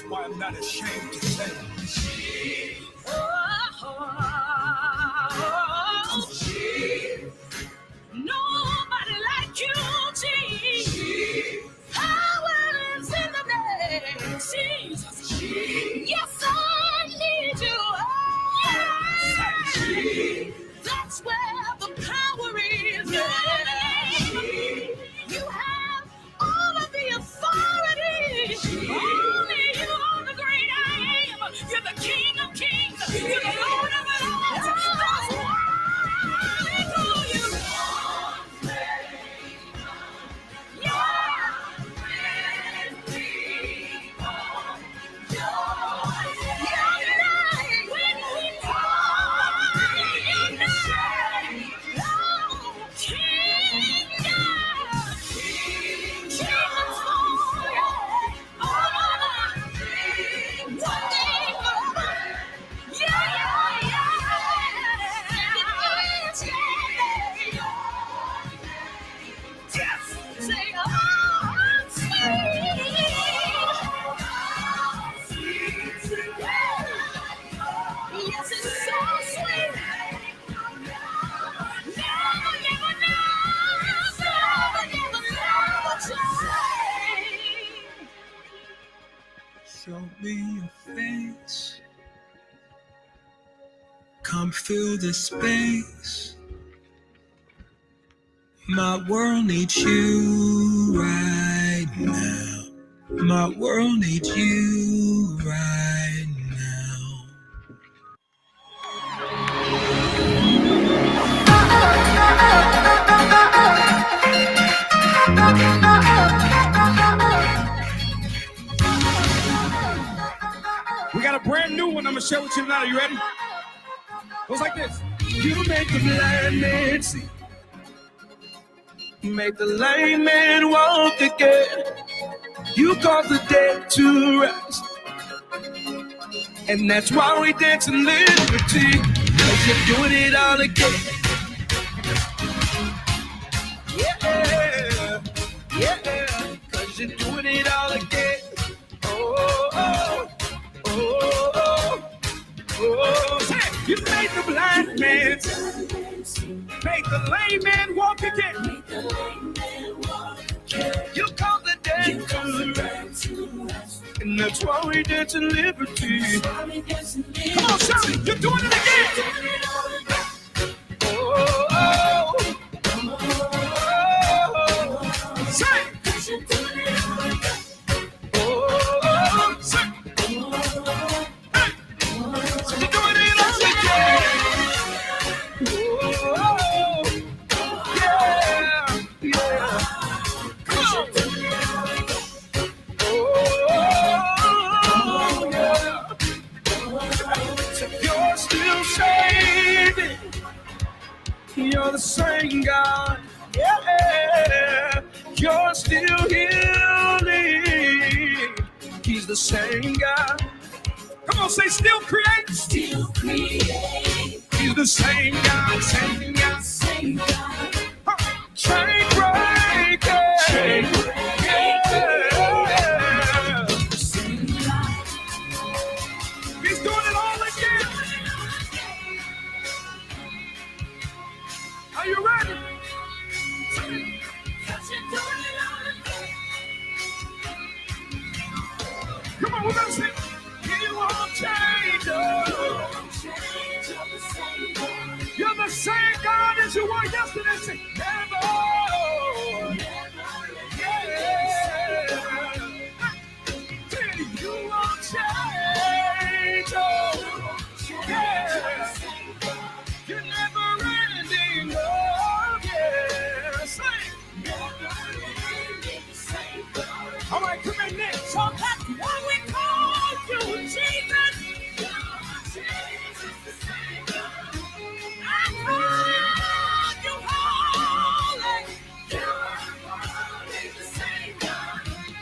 why I'm not ashamed to say nobody like you, Jesus. Power is in the name, Jesus. Yes, I need you. That's where the power is. You have all of the authority. Only you are the great I am. You're the King of Kings. You're the Lord of Lords. That's why I call you. Show me your face. Come fill this space. My world needs you right now. My world needs you right now. We got a brand new one I'm going to share with you now. Are you ready? It goes like this. You make the blind man see. Make the lame man walk again. You cause the dead to rise. And that's why we dance in liberty. Cause you're doing it all again. Yeah, yeah. Cause you're doing it all again. Oh, oh. Oh, say, you made the blind man see, make the lame man walk again. You call the dead to rise, and that's why we dance in liberty. Come on, shout it, you're doing it again. Oh, oh, oh, say, you're doing it all again. Oh, say. You're the same God, yeah. You're still healing. He's the same God. Come on, say still create. Still create. He's the same God, same God, same God. Chain breaker. Chain breaker. Yeah. Same God. He's doing it all again. Are you ready? Come on, we're gonna sing. You won't change. You're the same God as you were yesterday. Say, never. Yeah. You won't change. Yeah. You're never ending. All right, come in next. So that's why we call you Jesus. I call you holy.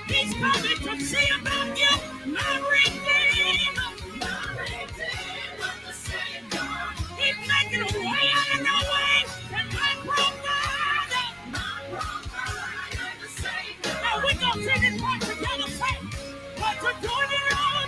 He's coming to see about you. My Redeemer. He's making a way out of no way. And my provider. Now we're going to sing this part together. Say, but you're doing it all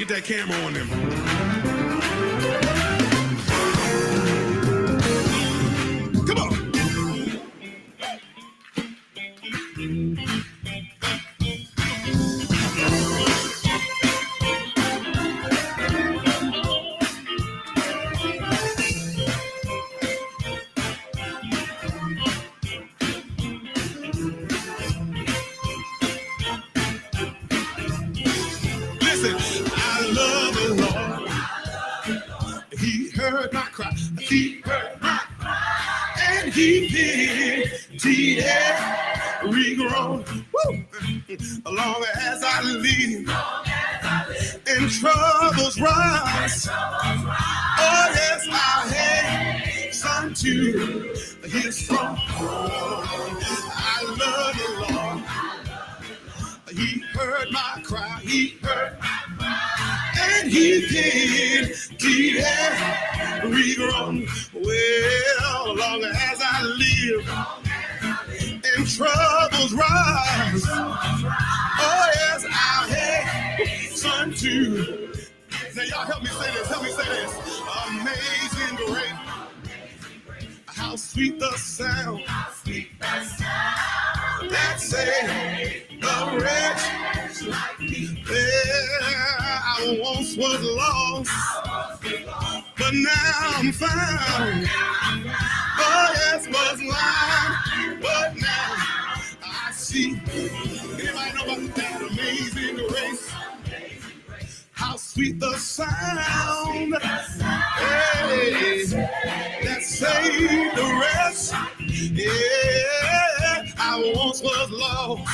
Get that camera on them. Come on. Heard my cry, he heard my cry, and he pitied every groan. Woo! Long as I live, and troubles rise. Oh yes, I hasten to his throne. I love the Lord. He heard my cry, he heard my cry, and he did every groan. Well, long as I live and troubles rise, oh yes, I hasten to. Now y'all help me say this, Amazing grace, how sweet the sound that saved a wretch like me. I once was lost, but now I'm found. Oh yes, was blind, but now I see. Anybody know about that amazing grace? How sweet the sound, hey, that saved the rest. Yeah, I once was lost,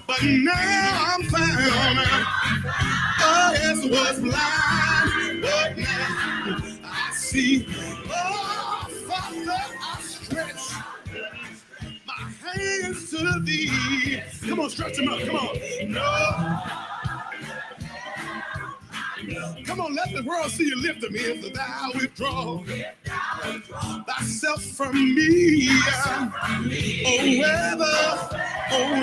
but now I'm found. Oh yes, was blind, but now I see. Oh, Father, I stretch my hands to thee. Come on, stretch them up. Come on. No. Come on, let the world see you lift them if thou withdraw thyself from me. Oh, whether, oh,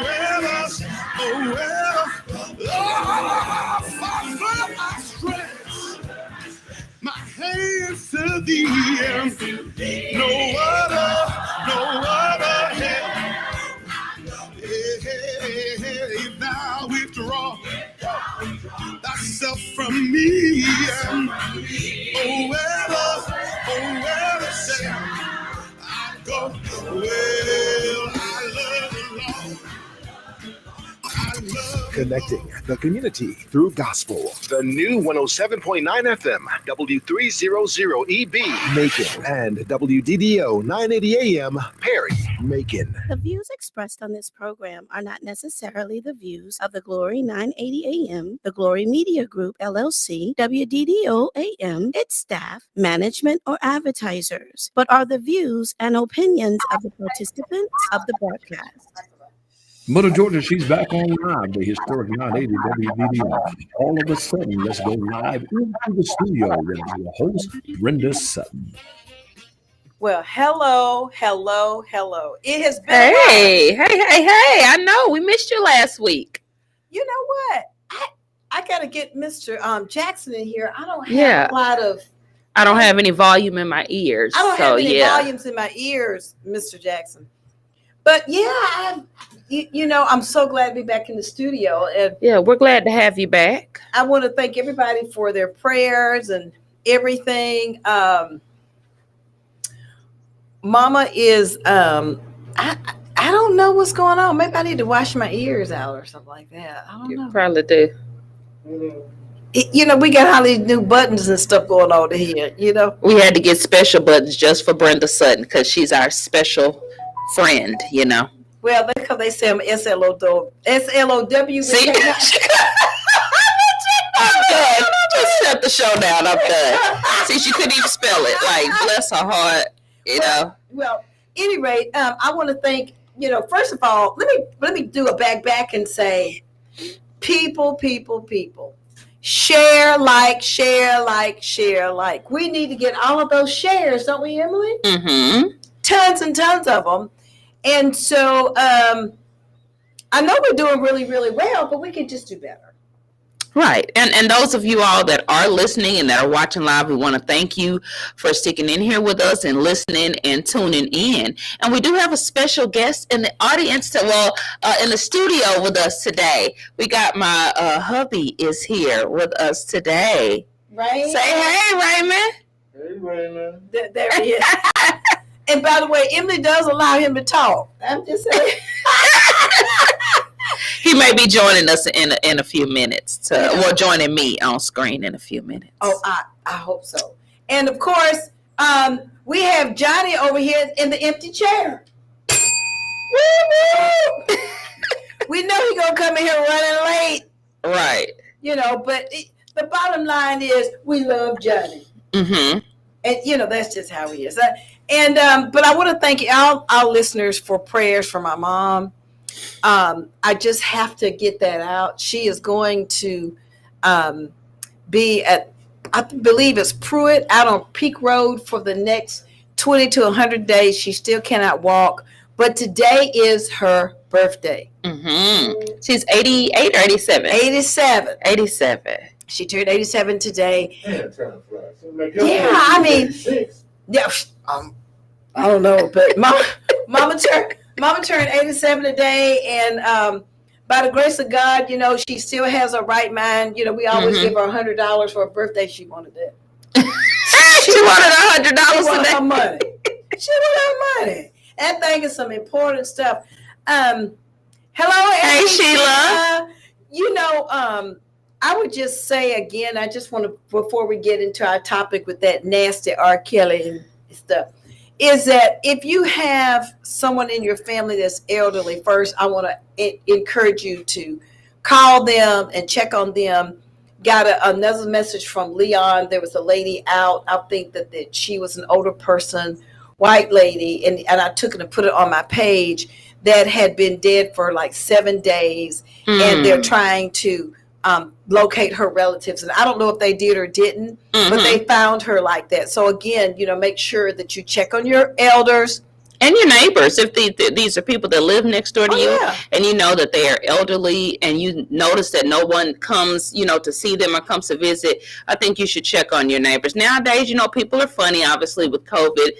Father, I stretch my hands to thee. No other help. If thou withdraw thyself from me, oh well, shall I go. Well, I love the Lord. Connecting the community through gospel. The new 107.9 FM, W300EB, Macon, and WDDO 980 AM, Perry, Macon. The views expressed on this program are not necessarily the views of the Glory 980 AM, the Glory Media Group, LLC, WDDO AM, its staff, management, or advertisers, but are the views and opinions of the participants of the broadcast. Mother Georgia, she's back on live, the historic 980 WVDO. All of a sudden, let's go live into the studio with your host, Brenda Sutton. Well, hello. It has been Hey, I know we missed you last week. You know what? I got to get Mr. Jackson in here. I don't have a lot of... I don't have any volume in my ears. I don't have any volumes in my ears, Mr. Jackson. But yeah, I'm so glad to be back in the studio. And yeah, we're glad to have you back. I want to thank everybody for their prayers and everything. Mama is, I don't know what's going on. Maybe I need to wash my ears out or something like that. I don't know. You probably do. We got all these new buttons and stuff going on here, We had to get special buttons just for Brenda Sutton because she's our special friend, Well, because they say I'm SLOW. See? I'm done. Just shut the show down. I'm done. See, she couldn't even spell it. Like, bless her heart, Well, any rate, I want to thank, first of all, let me do a back and say, people. Share, like. We need to get all of those shares, don't we, Emily? Mm-hmm. Tons and tons of them. And so I know we're doing really, really well, but we could just do better. Right. And those of you all that are listening and that are watching live, we want to thank you for sticking in here with us and listening and tuning in. And we do have a special guest in the audience, in the studio with us today. We got my hubby is here with us today. Right? Say hey, Raymond. Hey, Raymond. There he is. And by the way, Emily does allow him to talk. I'm just saying. He may be joining us in a few minutes. Joining me on screen in a few minutes. Oh, I hope so. And of course, we have Johnny over here in the empty chair. Woo-woo! We know he's gonna come in here running late. Right. But the bottom line is we love Johnny. Mm-hmm. And that's just how he is. But I want to thank all our listeners for prayers for my mom. I just have to get that out. She is going to be at, I believe it's Pruitt, out on Peak Road for the next 20 to 100 days. She still cannot walk, but today is her birthday. Mm-hmm. She's 88 or 87? 87. 87. She turned 87 today. Man, time flies. Yeah, I mean, yeah, I don't know, but Mama turned 87 today, and by the grace of God, she still has her right mind. We always give her $100 for her birthday. She wanted that. She wanted $100 She wanted today. her money. She wanted her money. That thing is some important stuff. Hello, Hey, Sheila. I would just say again, I just want to, before we get into our topic with that nasty R. Kelly and stuff, is that if you have someone in your family that's elderly, first, I want to encourage you to call them and check on them. Got another message from Leon. There was a lady out. I think that she was an older person, white lady, and I took it and put it on my page, that had been dead for like 7 days, and they're trying to locate her relatives. And I don't know if they did or didn't, but they found her like that. So again, make sure that you check on your elders. And your neighbors, if these are people that live next door to you, yeah. and you know that they are elderly, and you notice that no one comes, to see them or comes to visit, I think you should check on your neighbors. Nowadays, people are funny, obviously, with COVID,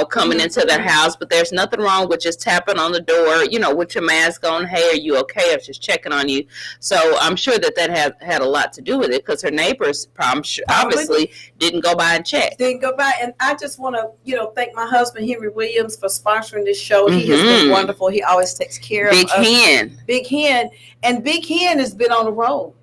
coming into their house, but there's nothing wrong with just tapping on the door, with your mask on. Hey, are you okay? Or just checking on you. So I'm sure that had a lot to do with it, because her neighbors, obviously, didn't go by and check. Didn't go by. And I just want to, thank my husband, Henry Williams, for sponsoring this show. He has been wonderful. He always takes care of us. Big Hen. And Big Hen has been on the road.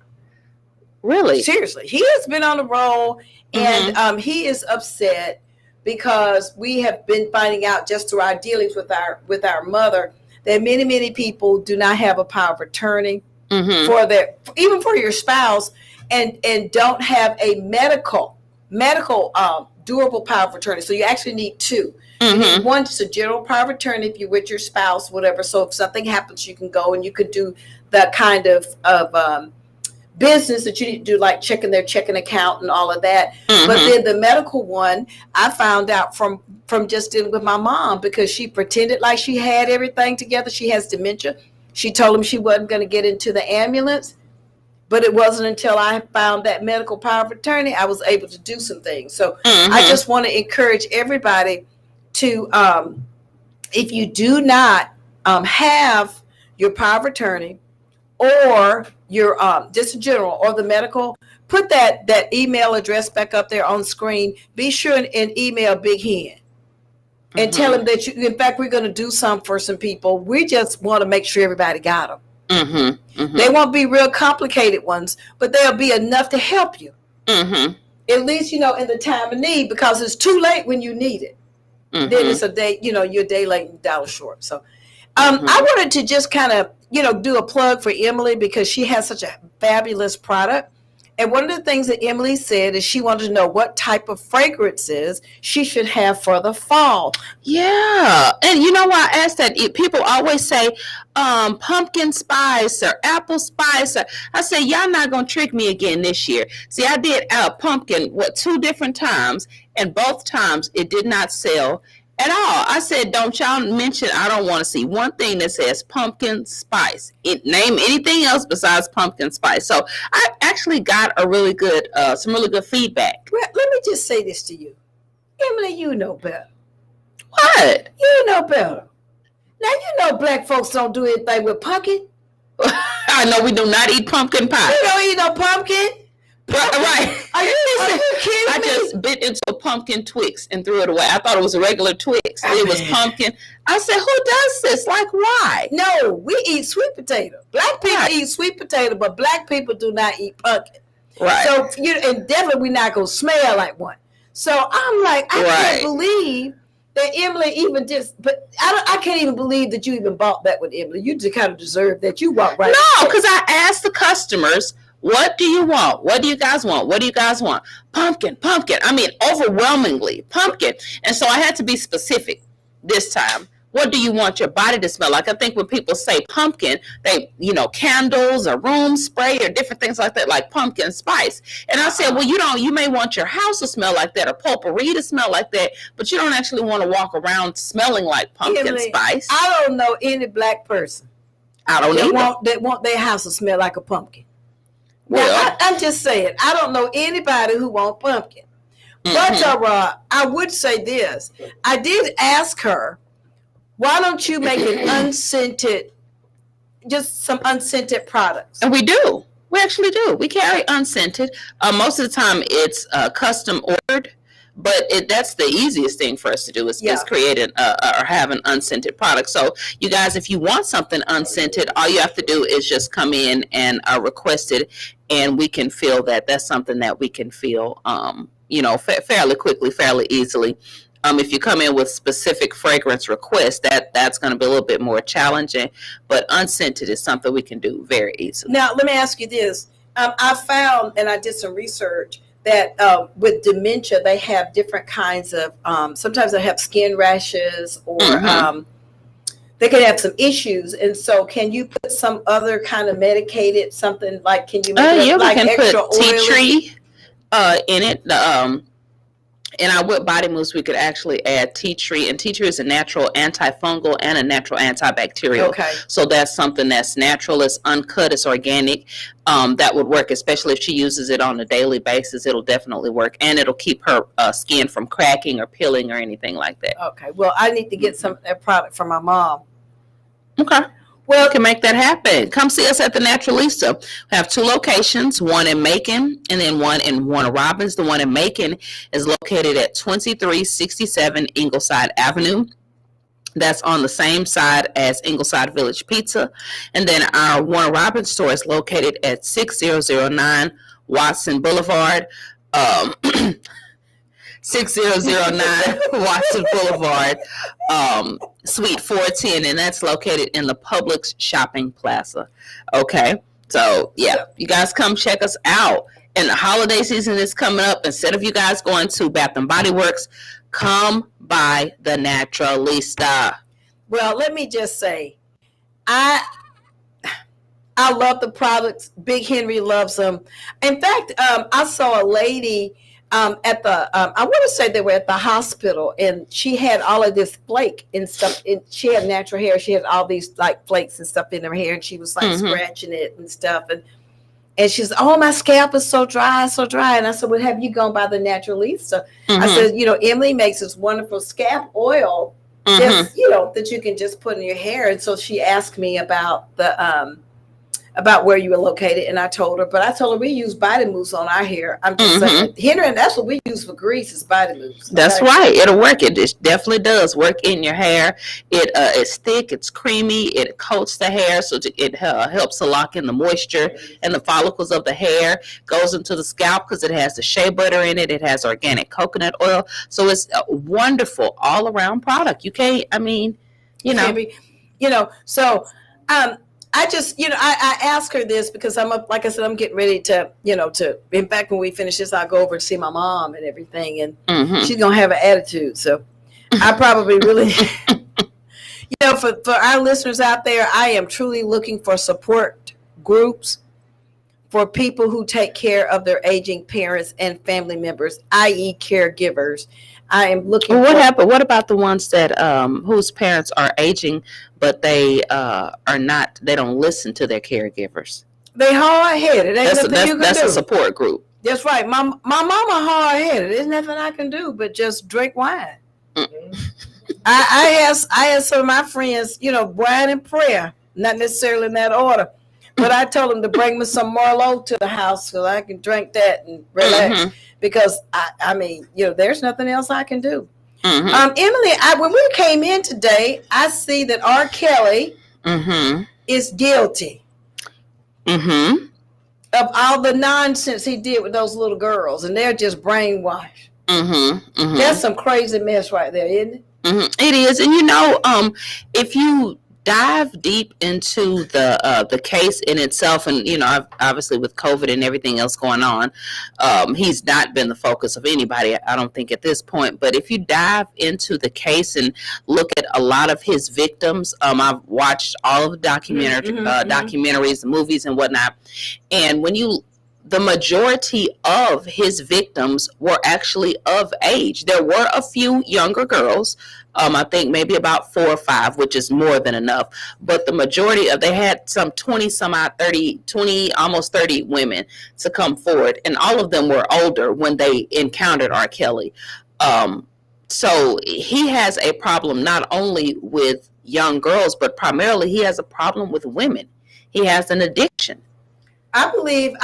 Really? Seriously. He has been on the road, and he is upset because we have been finding out just through our dealings with our mother that many people do not have a power of attorney even for your spouse, and don't have a medical durable power of attorney. So you actually need two. You need one, just a general power of attorney if you're with your spouse, whatever. So if something happens, you can go and you could do that kind of business that you need to do, like checking their checking account and all of that. But then the medical one, I found out from just dealing with my mom, because she pretended like she had everything together. She has dementia. She told him she wasn't going to get into the ambulance. But it wasn't until I found that medical power of attorney I was able to do some things. So I just want to encourage everybody to, if you do not have your power of attorney, or your just in general, or the medical, put that email address back up there on screen. Be sure and email Big Hen and tell him that in fact, we're going to do something for some people. We just want to make sure everybody got them. They won't be real complicated ones, but they'll be enough to help you. At least, in the time of need, because it's too late when you need it. Then it's a day, you're a day late and $1 short. So I wanted to just kind of, do a plug for Emily, because she has such a fabulous product. And one of the things that Emily said is she wanted to know what type of fragrances she should have for the fall. Yeah. And why I asked that? People always say pumpkin spice or apple spice. I say, y'all not going to trick me again this year. See, I did pumpkin, 2 different times, and both times it did not sell. at all. I said, don't y'all mention, I don't want to see one thing that says pumpkin spice. Name anything else besides pumpkin spice. So I actually got a really good, some really good feedback. Well, let me just say this to you. Emily, you know better. What? You know better. Now, you know black folks don't do anything with pumpkin. I know we do not eat pumpkin pie. You don't eat no pumpkin? Right. Are you kidding I me? just bit into a pumpkin Twix and threw it away. I thought it was a regular Twix. It was pumpkin. I said, who does this? Like, why? No, we eat sweet potato. Black people Right. eat sweet potato, but black people do not eat pumpkin. Right. So, and definitely we're not going to smell like one. So I'm like, I can't believe that Emily even just, but I can't even believe that you even bought that with Emily. You just kind of deserve that. You walk right. No, because I asked the customers, what do you want? What do you guys want? What do you guys want? Pumpkin, pumpkin. I mean, overwhelmingly pumpkin. And so I had to be specific this time. What do you want your body to smell like? I think when people say pumpkin, they, candles or room spray or different things like that, like pumpkin spice. And I said, well, you may want your house to smell like that or potpourri to smell like that, but you don't actually want to walk around smelling like pumpkin Emily, spice. I don't know any black person I don't that want their house to smell like a pumpkin. Well, now, I'm just saying, I don't know anybody who wants pumpkin. But I would say this. I did ask her, why don't you make an unscented, just some unscented products? And we do. We actually do. We carry unscented. Most of the time it's custom ordered, but that's the easiest thing for us to do is create or have an unscented product. So you guys, if you want something unscented, all you have to do is just come in and request it, and we can feel that. That's something that we can feel, fairly quickly, fairly easily. If you come in with specific fragrance requests, that's going to be a little bit more challenging, but unscented is something we can do very easily. Now, let me ask you this. I found, and I did some research, that with dementia, they have different kinds of, sometimes they have skin rashes or they could have some issues. And so can you put some other kind of medicated something like, can you make it like we can extra put tea oily? tree in it. In our Whip Body Mousse, we could actually add tea tree, and tea tree is a natural antifungal and a natural antibacterial. Okay. So that's something that's natural, it's uncut, it's organic. That would work, especially if she uses it on a daily basis. It'll definitely work, and it'll keep her skin from cracking or peeling or anything like that. Okay. Well, I need to get some of that product from my mom. Okay. Well, we can make that happen. Come see us at the Naturalista. We have 2 locations, one in Macon and then one in Warner Robins. The one in Macon is located at 2367 Ingleside Avenue. That's on the same side as Ingleside Village Pizza. And then our Warner Robins store is located at 6009 Watson Boulevard. 6009 Watson Boulevard, Suite 410, and that's located in the Publix Shopping Plaza. Okay, so you guys come check us out. And the holiday season is coming up. Instead of you guys going to Bath and Body Works, come by the Naturalista. Well, let me just say, I love the products. Big Henry loves them. In fact, I saw a lady at the I want to say they were at the hospital, and she had all of this flake and stuff. And she had natural hair. She had all these like flakes and stuff in her hair, and she was like scratching it and stuff. And she's, oh, my scalp is so dry, so dry. And I said, well, have you gone by the Naturalista? I said, Emily makes this wonderful scalp oil, just that you can just put in your hair. And so she asked me about the about where you were located, and I told her, we use body mousse on our hair. I'm just saying, Henry, and that's what we use for grease is body mousse. That's right. It'll work. It definitely does work in your hair. It's thick, it's creamy, it coats the hair, so it helps to lock in the moisture and the follicles of the hair. Goes into the scalp because it has the shea butter in it. It has organic coconut oil. So it's a wonderful all-around product. You can't, so I just, I ask her this because like I said, I'm getting ready to, in fact, when we finish this, I'll go over to see my mom and everything, and she's going to have an attitude. So I probably really, for our listeners out there, I am truly looking for support groups for people who take care of their aging parents and family members, i.e. caregivers. I am looking. Well, what happened? What about the ones that whose parents are aging, but they are not? They don't listen to their caregivers. They hard headed. That's a support group. That's right. My mama hard headed. There's nothing I can do but just drink wine. I asked some of my friends, wine and prayer, not necessarily in that order, but I told them to bring me some Merlot to the house so I can drink that and relax. Because I mean, there's nothing else I can do. Emily, when we came in today, I see that R. Kelly is guilty of all the nonsense he did with those little girls, and they're just brainwashed. That's some crazy mess right there, isn't it? It is, and if you dive deep into the case in itself, and obviously with COVID and everything else going on, he's not been the focus of anybody, I don't think, at this point. But if you dive into the case and look at a lot of his victims, I've watched all of the documentaries, the movies, and whatnot, and the majority of his victims were actually of age. There were a few younger girls, I think maybe about 4 or 5, which is more than enough. But the majority they had some 20 some odd, 20, almost 30 women to come forward. And all of them were older when they encountered R. Kelly. So he has a problem not only with young girls, but primarily he has a problem with women. He has an addiction. I believe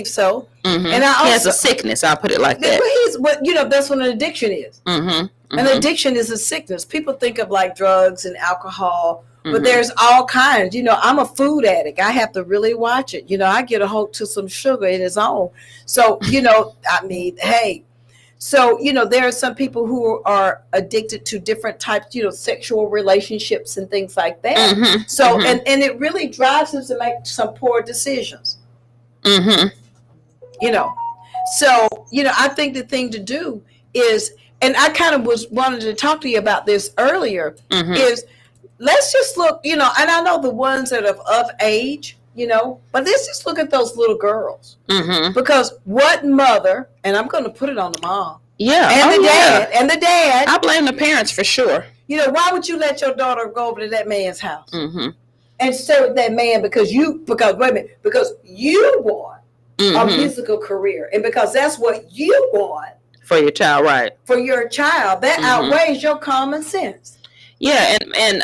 so. And he has a sickness. I'll put it like that. That's what an addiction is. An addiction is a sickness. People think of like drugs and alcohol, but there's all kinds. I'm a food addict. I have to really watch it. I get a hold to some sugar in its own. So, I mean, hey. So, there are some people who are addicted to different types, sexual relationships and things like that. So, and it really drives them to make some poor decisions. So, I think the thing to do is, and I kind of wanted to talk to you about this earlier, is let's just look, and I know the ones that are of age, but let's just look at those little girls. Because what mother, and I'm going to put it on the mom. And the dad. I blame the parents for sure. Why would you let your daughter go over to that man's house and stay with that man because you want a musical career, and because that's what you want for your child, right? For your child, that outweighs your common sense. Yeah, and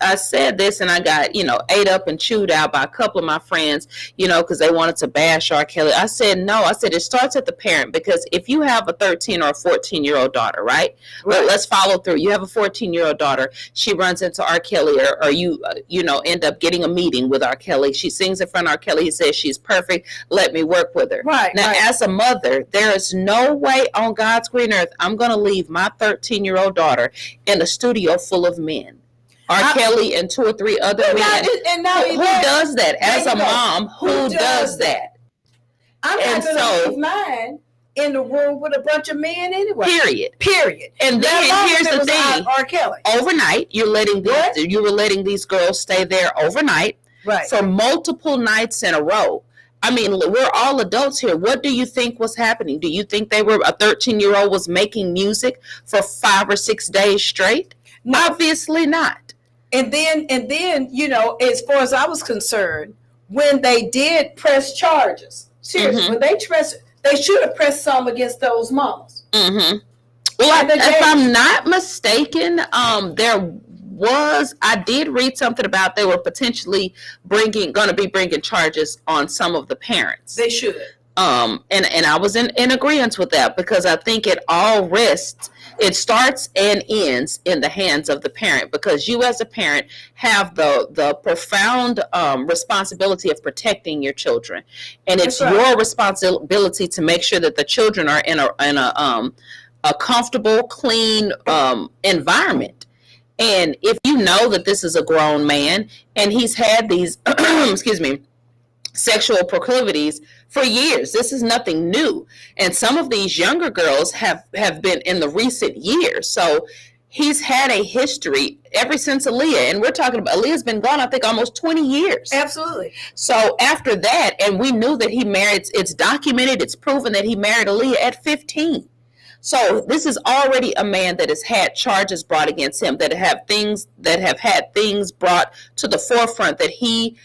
I said this, and I got, ate up and chewed out by a couple of my friends, because they wanted to bash R. Kelly. I said, no. I said, it starts at the parent, because if you have a 13 or a 14-year-old daughter, right? But let's follow through. You have a 14-year-old daughter. She runs into R. Kelly, or you, end up getting a meeting with R. Kelly. She sings in front of R. Kelly. He says, she's perfect. Let me work with her. Right. Now, as a mother, there is no way on God's green earth I'm going to leave my 13-year-old daughter in a studio full of men. R. Kelly and 2 or 3 other men. Who does that? As a mom, who does that? I'm not going to leave mine in the room with a bunch of men anyway. Period. And then here's the thing: R. Kelly. Overnight, you were letting these girls stay there overnight, right, for multiple nights in a row. I mean, we're all adults here. What do you think was happening? Do you think a 13-year-old was making music for 5 or 6 days straight? No. Obviously not. And then, as far as I was concerned, when they did press charges, seriously, when they should have pressed some against those mamas. Well, if I'm not mistaken, I did read something about they were potentially going to be bringing charges on some of the parents. They should. And I was in agreement with that, because I think it starts and ends in the hands of the parent, because you as a parent have the profound responsibility of protecting your children, and it's your responsibility to make sure that the children are in a comfortable, clean environment. And if you know that this is a grown man and he's had these sexual proclivities for years, this is nothing new. And some of these younger girls have been in the recent years. So he's had a history ever since Aaliyah. And we're talking about Aaliyah's been gone, I think, almost 20 years. Absolutely. So after that, and we knew that he married, it's documented, it's proven that he married Aaliyah at 15. So this is already a man that has had charges brought against him, that have had things brought to the forefront that he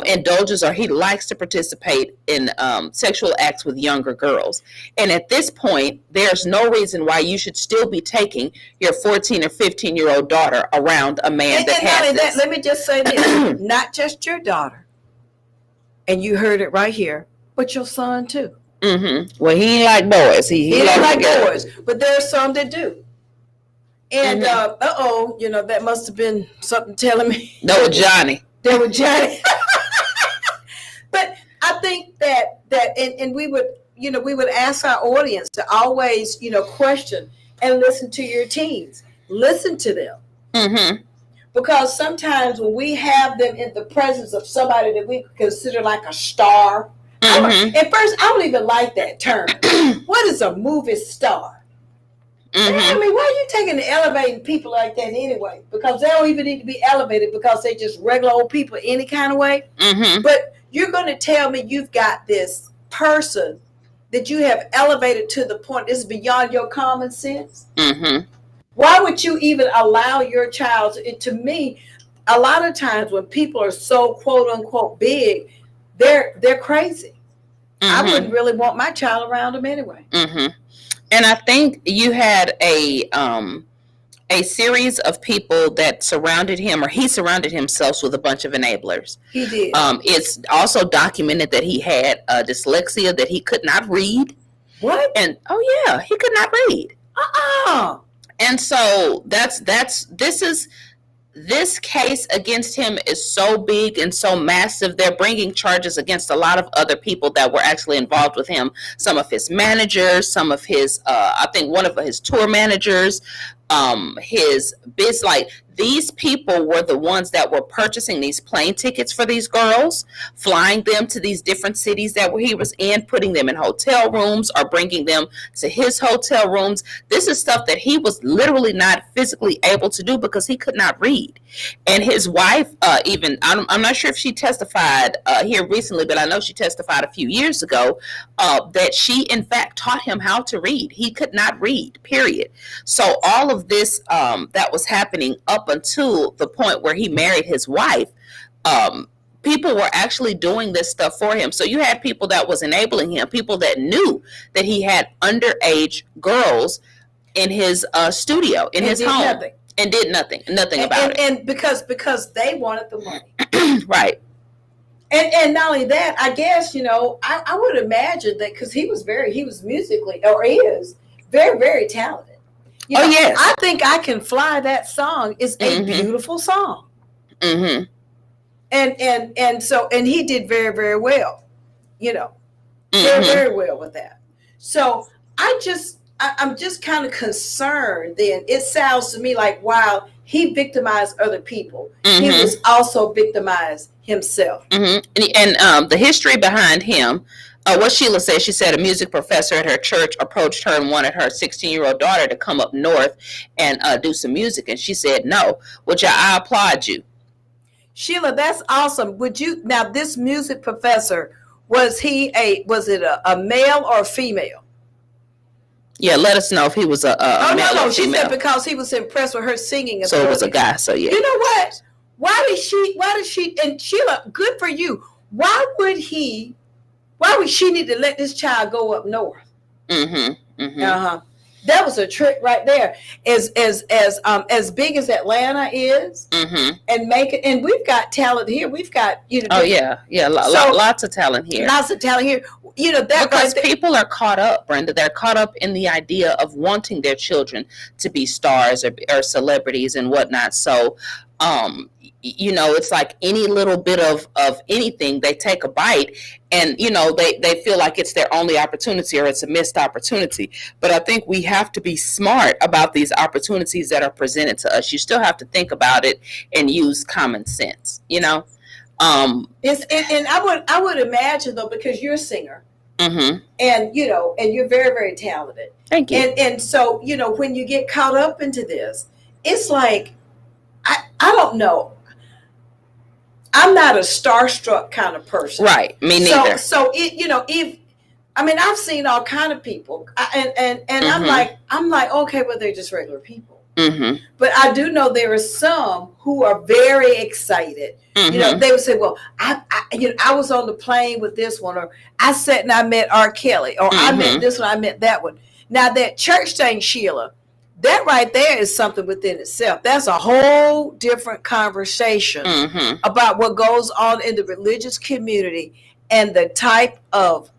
indulges or he likes to participate in sexual acts with younger girls. And at this point, there's no reason why you should still be taking your 14 or 15-year-old daughter around a man that has this. Let me just say this, not just your daughter, and you heard it right here, but your son too. Mm-hmm. Well, he ain't like boys. He ain't like boys, but there are some that do. And that must have been something telling me. That was Johnny. That was Johnny. But I think that and we would ask our audience to always, question and listen to your teens. Listen to them. Mm-hmm. Because sometimes when we have them in the presence of somebody that we consider like a star, at first, I don't even like that term. What is a movie star? Mm-hmm. I mean, why are you taking and elevating people like that anyway? Because they don't even need to be elevated because they're just regular old people any kind of way. Mm-hmm. But you're going to tell me you've got this person that you have elevated to the point this is beyond your common sense? Mm-hmm. Why would you even allow your child to me, a lot of times when people are so quote unquote big, they're crazy. I wouldn't really want my child around them anyway. Mm-hmm. And I think you had a series of people that surrounded him, or he surrounded himself with a bunch of enablers. He did. It's also documented that he had dyslexia, that he could not read. What? And he could not read. And so this case against him is so big and so massive. They're bringing charges against a lot of other people that were actually involved with him. Some of his managers, some of his, I think one of his tour managers, these people were the ones that were purchasing these plane tickets for these girls, flying them to these different cities that he was in, putting them in hotel rooms or bringing them to his hotel rooms. This is stuff that he was literally not physically able to do because he could not read. And his wife, I'm not sure if she testified here recently, but I know she testified a few years ago that she in fact taught him how to read. He could not read, period. So all of this that was happening up until the point where he married his wife, people were actually doing this stuff for him. So you had people that was enabling him, people that knew that he had underage girls in his studio, in his home, nothing. And did nothing about it. And because they wanted the money. Right. And not only that, I guess, I would imagine that because he was musically, or is, very, very talented. Yes. I think I Can Fly, that song is a beautiful song. Mm-hmm. And he did very, very well, very, very well with that. So I'm just kind of concerned then. It sounds to me like while he victimized other people, he was also victimized himself. And the history behind him, what Sheila said, she said a music professor at her church approached her and wanted her 16-year-old daughter to come up north and do some music. And she said no, which I applaud you. Sheila, that's awesome. Now this music professor, was it a male or a female? Yeah, let us know if he was a male or female. She said because he was impressed with her singing. So it was a guy, so yeah. You know what? Why did she, and Sheila, good for you. Why would she need to let this child go up north? That was a trick right there. As big as Atlanta is, and and we've got talent here. We've got lots of talent here. Lots of talent here. Because people are caught up, Brenda. They're caught up in the idea of wanting their children to be stars or celebrities and whatnot. So, it's like any little bit of anything, they take a bite and, they feel like it's their only opportunity or it's a missed opportunity. But I think we have to be smart about these opportunities that are presented to us. You still have to think about it and use common sense, And I would imagine though, because you're a singer, and and you're very, very talented. Thank you. And so when you get caught up into this, it's like I don't know. I'm not a starstruck kind of person, right? Me neither. So if I mean, I've seen all kind of people, and I'm like, okay, well, they're just regular people. Mm-hmm. But I do know there are some who are very excited. Mm-hmm. You know, they would say, well, I was on the plane with this one, or I sat and I met R. Kelly, or I met this one, I met that one. Now that church thing, Sheila, that right there is something within itself. That's a whole different conversation about what goes on in the religious community and the type of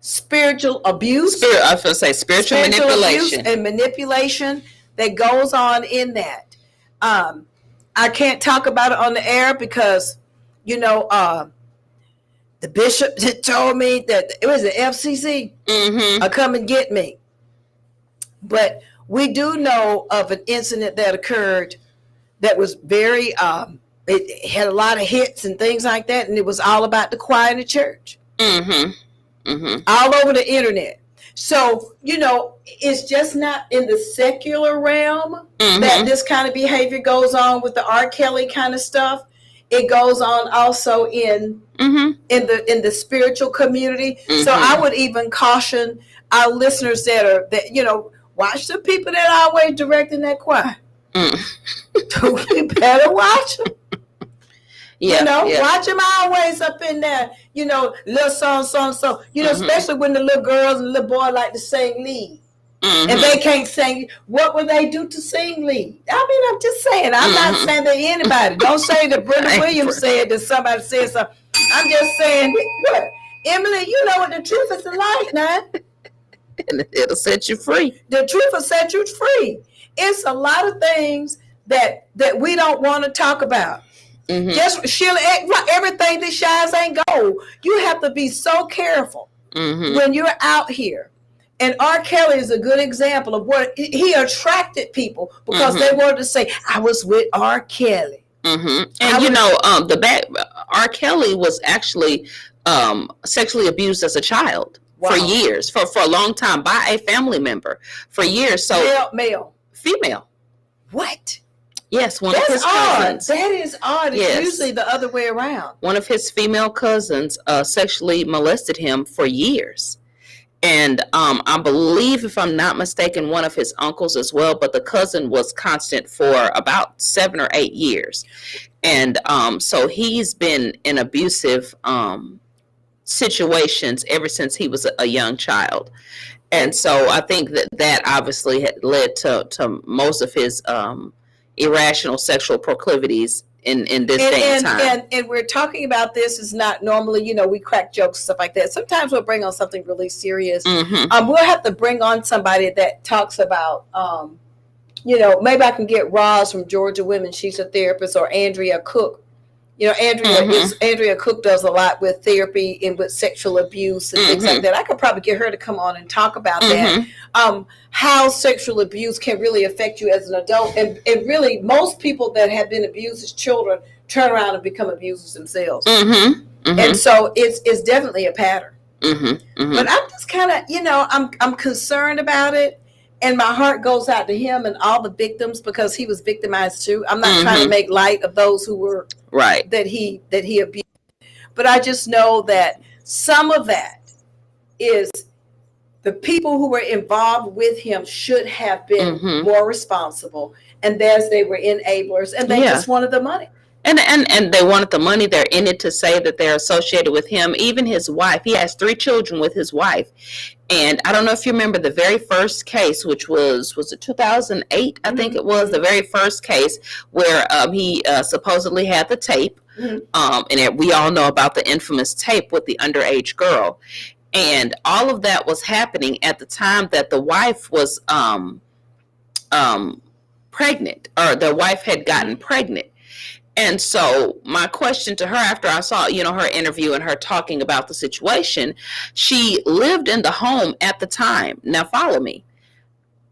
spiritual abuse. I was going to say spiritual manipulation. And manipulation that goes on in that. I can't talk about it on the air because, you know, the bishop told me that it was the FCC come and get me. But we do know of an incident that occurred that was very, it had a lot of hits and things like that. And it was all about the choir in the church. All over the internet. So, you know, it's just not in the secular realm that this kind of behavior goes on with the R. Kelly kind of stuff. It goes on also in the spiritual community. So I would even caution our listeners that you know, watch the people that are always directing that choir. You better watch them. Yeah, you know, watch them always up in there, you know, little song, you know, especially when the little girls and little boys like to sing lead. And they can't sing. What would they do to sing lead? I mean, I'm just saying. I'm not saying that anybody. Don't say that Brenda Williams said that somebody said something. I'm just saying, what? Emily, you know what the truth is like now. And it'll set you free. The truth will set you free. It's a lot of things that we don't want to talk about. Just Sheila, everything that shines ain't gold. You have to be so careful when you're out here. And R. Kelly is a good example of what he attracted people because they wanted to say, I was with R. Kelly. And you know, R. Kelly was actually sexually abused as a child for years, for a long time by a family member for years. So male, female. What? Yes, one of his cousins. That is odd. It's usually the other way around. One of his female cousins sexually molested him for years. And I believe, if I'm not mistaken, one of his uncles as well. But the cousin was constant for about 7 or 8 years. And so he's been in abusive situations ever since he was a young child. And so I think that obviously had led to most of his irrational sexual proclivities in this day and time. And we're talking about this is not normally, you know, we crack jokes and stuff like that. Sometimes we'll bring on something really serious. We'll have to bring on somebody that talks about, you know, maybe I can get Roz from Georgia Women. She's a therapist, or Andrea Cook. You know, Andrea Cook does a lot with therapy and with sexual abuse and things like that. I could probably get her to come on and talk about that. How sexual abuse can really affect you as an adult. And really, most people that have been abused as children turn around and become abusers themselves. And so it's definitely a pattern. But I'm just kind of, you know, I'm concerned about it. And my heart goes out to him and all the victims because he was victimized too. I'm not trying to make light of those who were that he abused. But I just know that some of that is the people who were involved with him should have been more responsible. And as they were enablers and they just wanted the money. And they wanted the money. They're in it to say that they're associated with him. Even his wife, he has 3 children with his wife. And I don't know if you remember the very first case, which was it 2008? I think it was the very first case where he supposedly had the tape. And we all know about the infamous tape with the underage girl. And all of that was happening at the time that the wife was pregnant, or the wife had gotten pregnant. And so my question to her after I saw, you know, her interview and her talking about the situation, she lived in the home at the time. Now follow me.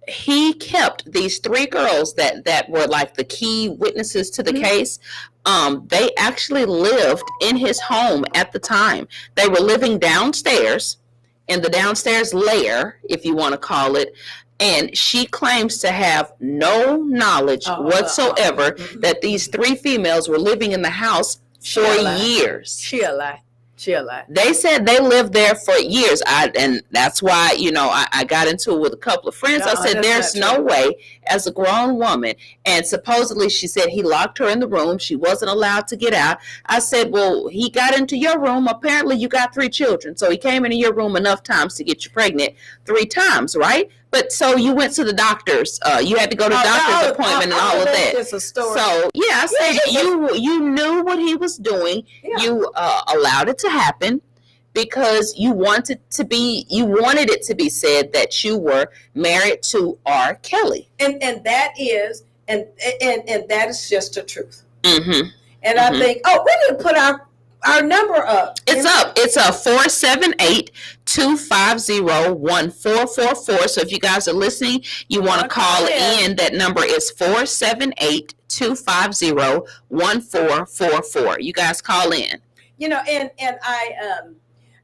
He kept these 3 girls that were like the key witnesses to the case. They actually lived in his home at the time. They were living downstairs in the downstairs lair, if you want to call it. And she claims to have no knowledge whatsoever that these 3 females were living in the house for years. She a lie. They said they lived there for years. And that's why, I got into it with a couple of friends. I said, there's no way as a grown woman. And supposedly she said he locked her in the room. She wasn't allowed to get out. I said, well, he got into your room. Apparently you got 3 children. So he came into your room enough times to get you pregnant 3 times, right? But so you went to the doctor's, you had to go to the doctor's appointment and all of that. It's a story. So yeah, I said you knew what he was doing. Yeah. You allowed it to happen because you wanted it to be said that you were married to R. Kelly. And that is just the truth. Mm-hmm. And I think, we didn't put our number up. It's up. It's a 478-250-1444. So if you guys are listening, you want to call in. That number is 478-250-1444. You guys call in.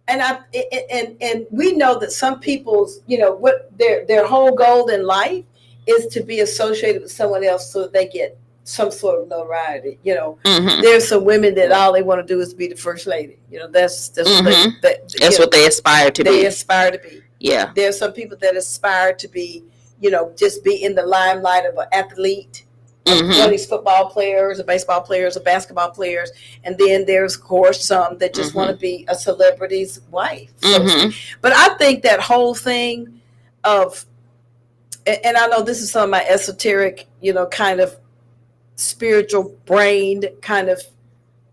And we know that some people's, what their whole goal in life is to be associated with someone else so that they get some sort of notoriety. Mm-hmm. There's some women that all they want to do is be the first lady. That's mm-hmm. What they aspire to be. They aspire to be. Yeah. There's some people that aspire to be, just be in the limelight of an athlete. Mm-hmm. One of these football players or baseball players or basketball players. And then there's, of course, some that just want to be a celebrity's wife. Mm-hmm. But I think that whole thing of, and I know this is some of my esoteric, kind of spiritual brained kind of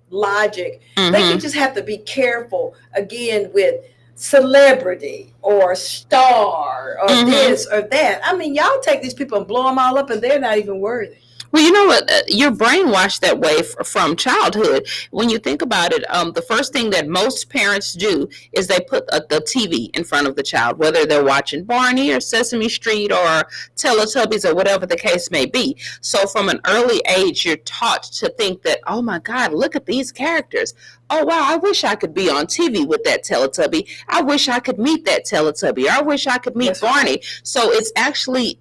logic. Mm-hmm. They can just have to be careful again with celebrity or star or mm-hmm. this or that. I mean, y'all take these people and blow them all up and they're not even worthy. Well, you know what? You're brainwashed that way from childhood. When you think about it, the first thing that most parents do is they put the TV in front of the child, whether they're watching Barney or Sesame Street or Teletubbies or whatever the case may be. So from an early age, you're taught to think that, oh my God, look at these characters. Oh, wow, I wish I could be on TV with that Teletubby. I wish I could meet that Teletubby. I wish I could meet Barney. So it's actually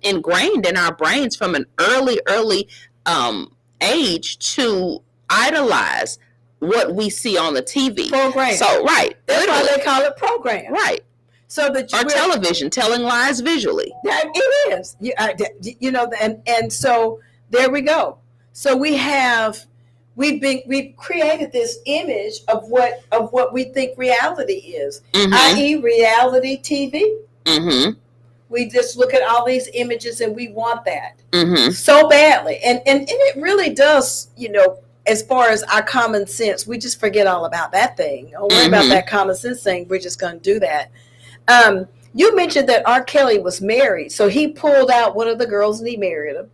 ingrained in our brains from an early age to idolize what we see on the TV. Program. So, right. That's why they call it program. Right. So that or television, telling lies visually. It is. And so there we go. So we've created this image of what we think reality is, mm-hmm. i.e. reality TV. Mm-hmm. We just look at all these images and we want that mm-hmm. so badly. And it really does, as far as our common sense, we just forget all about that thing. Don't worry mm-hmm. about that common sense thing. We're just going to do that. You mentioned that R. Kelly was married. So he pulled out one of the girls and he married them.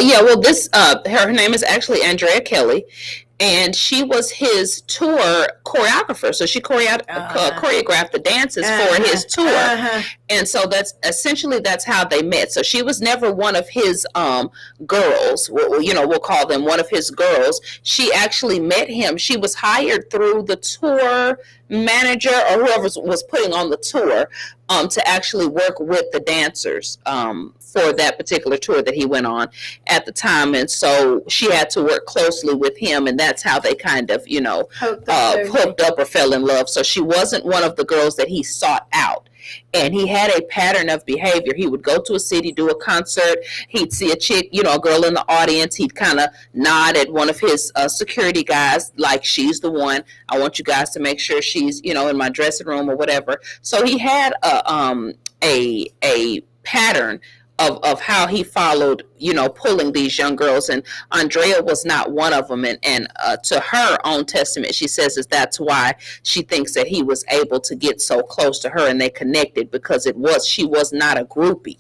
Yeah, well, her name is actually Andrea Kelly, and she was his tour choreographer. So she choreographed the dances for his tour. And so that's how they met. So she was never one of his girls. We'll call them one of his girls. She actually met him. She was hired through the tour manager or whoever was putting on the tour to actually work with the dancers for that particular tour that he went on at the time. And so she had to work closely with him, and that's how they kind of, hooked up or fell in love. So she wasn't one of the girls that he sought out. And he had a pattern of behavior. He would go to a city, do a concert. He'd see a chick, a girl in the audience. He'd kind of nod at one of his security guys, like, she's the one. I want you guys to make sure she's, in my dressing room or whatever. So he had a pattern of how he followed, pulling these young girls. And Andrea was not one of them. And to her own testament, she says that's why she thinks that he was able to get so close to her and they connected, because she was not a groupie.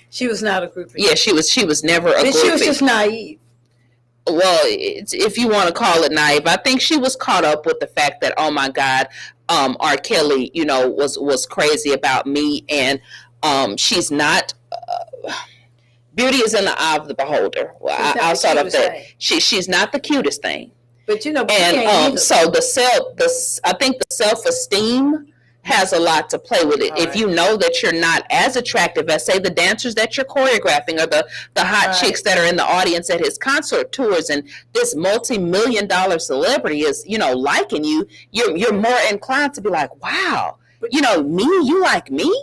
She was not a groupie. Yeah, she was never a groupie. She was just naive. Well, if you want to call it naive, I think she was caught up with the fact that, oh my God, R. Kelly, was crazy about me, and she's not. Beauty is in the eye of the beholder. Well, I'll start off that. She's not the cutest thing, but and so I think the self-esteem has a lot to play with it. All if right. you know that you're not as attractive as, say, the dancers that you're choreographing, or the hot chicks that are in the audience at his concert tours, and this multi-million-dollar celebrity is, liking you, you're more inclined to be like, wow, me, you like me?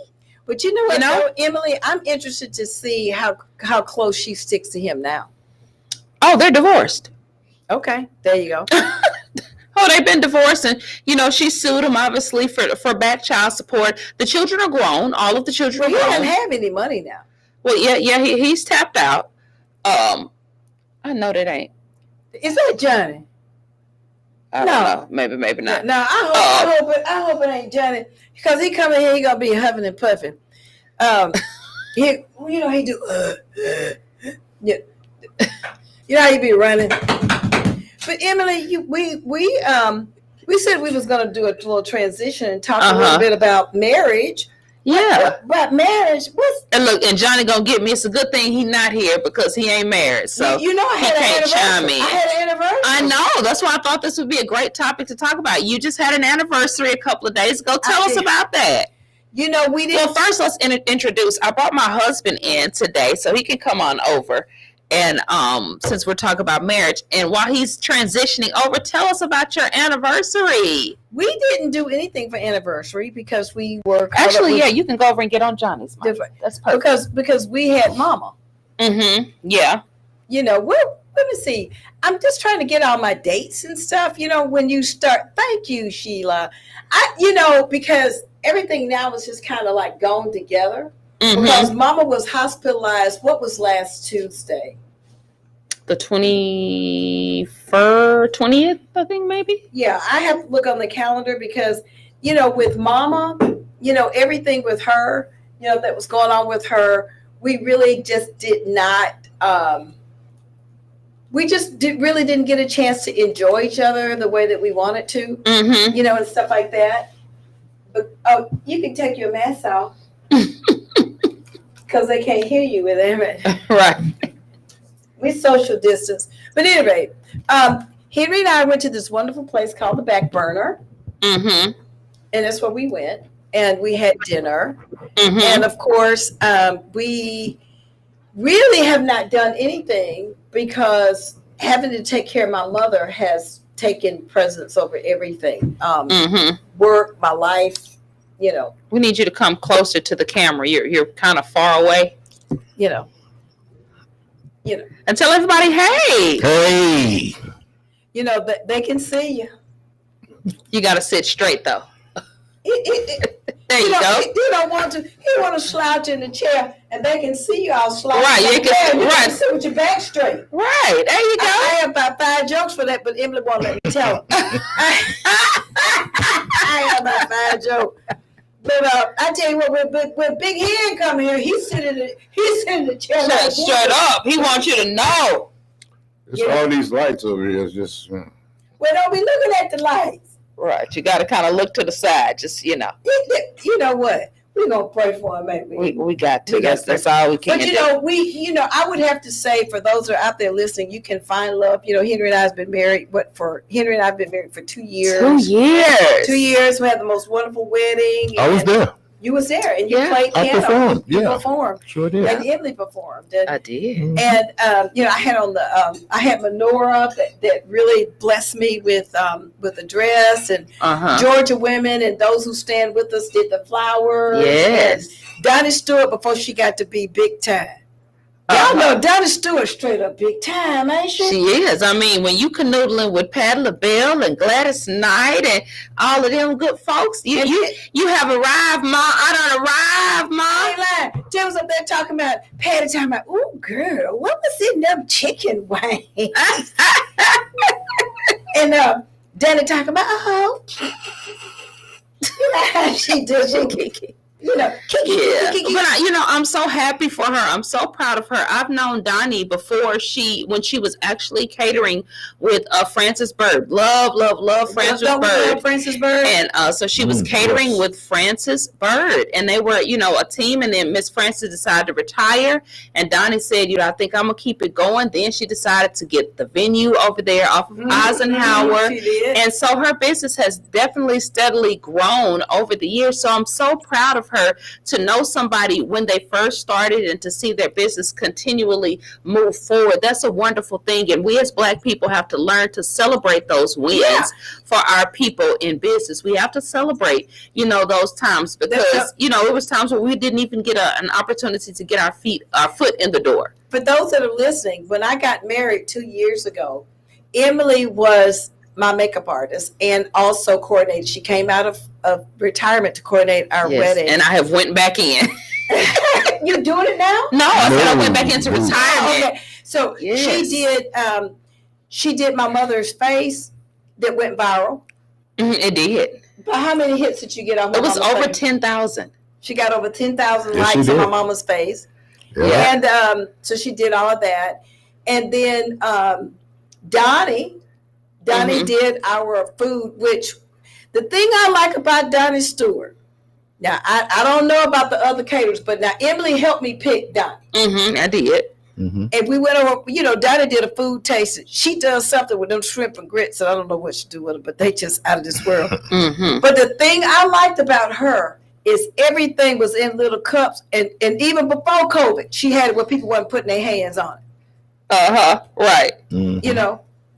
But you know what, though, Emily, I'm interested to see how close she sticks to him now. Oh, they're divorced. Okay, there you go. Oh, they've been divorced, and she sued him obviously for back child support. The children are grown. All of the children Well, he are grown. doesn't have any money now. Well, yeah, he's tapped out. I know that ain't. Is that Johnny? I don't know. Maybe not. No, I hope it ain't Johnny, because he come in here, he gonna be huffing and puffing. He do. Yeah. You know how you be running. But Emily, we said we was gonna do a little transition and talk a little bit about marriage. Yeah. But marriage, and look, and Johnny gonna get me. It's a good thing he not here because he ain't married. So I had an anniversary. I had an anniversary. I know. That's why I thought this would be a great topic to talk about. You just had an anniversary a couple of days ago. Tell us about that. We didn't. Well, first let's introduce. I brought my husband in today so he can come on over. And since we're talking about marriage, and while he's transitioning over, tell us about your anniversary. We didn't do anything for anniversary because we were actually, yeah. You can go over and get on Johnny's mic. That's perfect. Because we had Mama. Mm-hmm. Yeah. Let me see. I'm just trying to get all my dates and stuff. When you start. Thank you, Sheila. Because everything now is just kind of like going together. Mm-hmm. Because Mama was hospitalized. What was last Tuesday? The 20th, I think, maybe. Yeah, I have to look on the calendar because, with Mama, everything with her, that was going on with her, we really just did not. We just really didn't get a chance to enjoy each other the way that we wanted to, mm-hmm. And stuff like that. But you can take your mask off. Because they can't hear you with it. Right. We social distance. But anyway, Henry and I went to this wonderful place called the Back Burner. Mm-hmm. And that's where we went. And we had dinner. Mm-hmm. And of course, we really have not done anything because having to take care of my mother has taken precedence over everything. Mm-hmm. Work, my life. We need you to come closer to the camera. You're kind of far away. And tell everybody, hey. Hey. They can see you. You got to sit straight though. There you go. You don't want to. You want to slouch in the chair, and they can see you all slouching. Right. You can sit with your back straight. Right. There you go. I have about 5 jokes for that, but Emily won't let me tell them. I have about 5 jokes. But I tell you what, when Big Hen come here, he's sitting in the chair. Straight up. He wants you to know. It's all these lights over here. It's just. Well, don't be looking at the lights. Right. You got to kind of look to the side. Just, You know what? We're going to pray for him, maybe. We got to. That's all we can do. But, I would have to say, for those who are out there listening, you can find love. Henry and I have been married, Henry and I have been married for 2 years. 2 years. 2 years. We had the most wonderful wedding. I was there. You was there, and you played I piano. performed. You Yeah. performed. Sure did. And Emily performed. I did. And I had on I had menorah that really blessed me with a dress, and Georgia women and those who stand with us did the flowers. Yes. And Donnie Stewart before she got to be big time. Y'all know Donnie Stewart straight up big time, ain't she? She is. I mean, when you canoodling with Patti LaBelle and Gladys Knight and all of them good folks, you have arrived, Ma. I done arrived, Ma. I ain't lying. Jim was up there talking about Patty, talking about, ooh, girl, what was in them chicken wings? And Danny talking about, you know how she does. But I'm so happy for her. I'm so proud of her. I've known Donnie before when she was actually catering with Francis Bird. Love Francis Bird. Francis Bird. And so she was catering with Francis Bird, and they were, a team. And then Miss Francis decided to retire, and Donnie said, I think I'm gonna keep it going. Then she decided to get the venue over there off of Eisenhower, and so her business has definitely steadily grown over the years. So I'm so proud of her to know somebody when they first started and to see their business continually move forward. That's a wonderful thing. And we as Black people have to learn to celebrate those wins for our people in business. We have to celebrate, those times, because, it was times where we didn't even get an opportunity to get our foot in the door. For those that are listening, when I got married 2 years ago, Emily was my makeup artist and also coordinated. She came out of retirement to coordinate our wedding. And I have went back in. You're doing it now? No, I said I went back into retirement. Okay. So she did my mother's face that went viral. It did. But how many hits did you get off? It was over 10,000. She got over 10,000 likes on my mama's face. Yeah. And so she did all of that. And then Donnie did our food, which the thing I like about Donnie Stewart, now I don't know about the other caterers, but now Emily helped me pick Donnie. I did. And we went over, Donnie did a food tasting. She does something with them shrimp and grits, and I don't know what she do with it, but they just out of this world. But the thing I liked about her is everything was in little cups, and even before COVID, she had it where people weren't putting their hands on it. Right.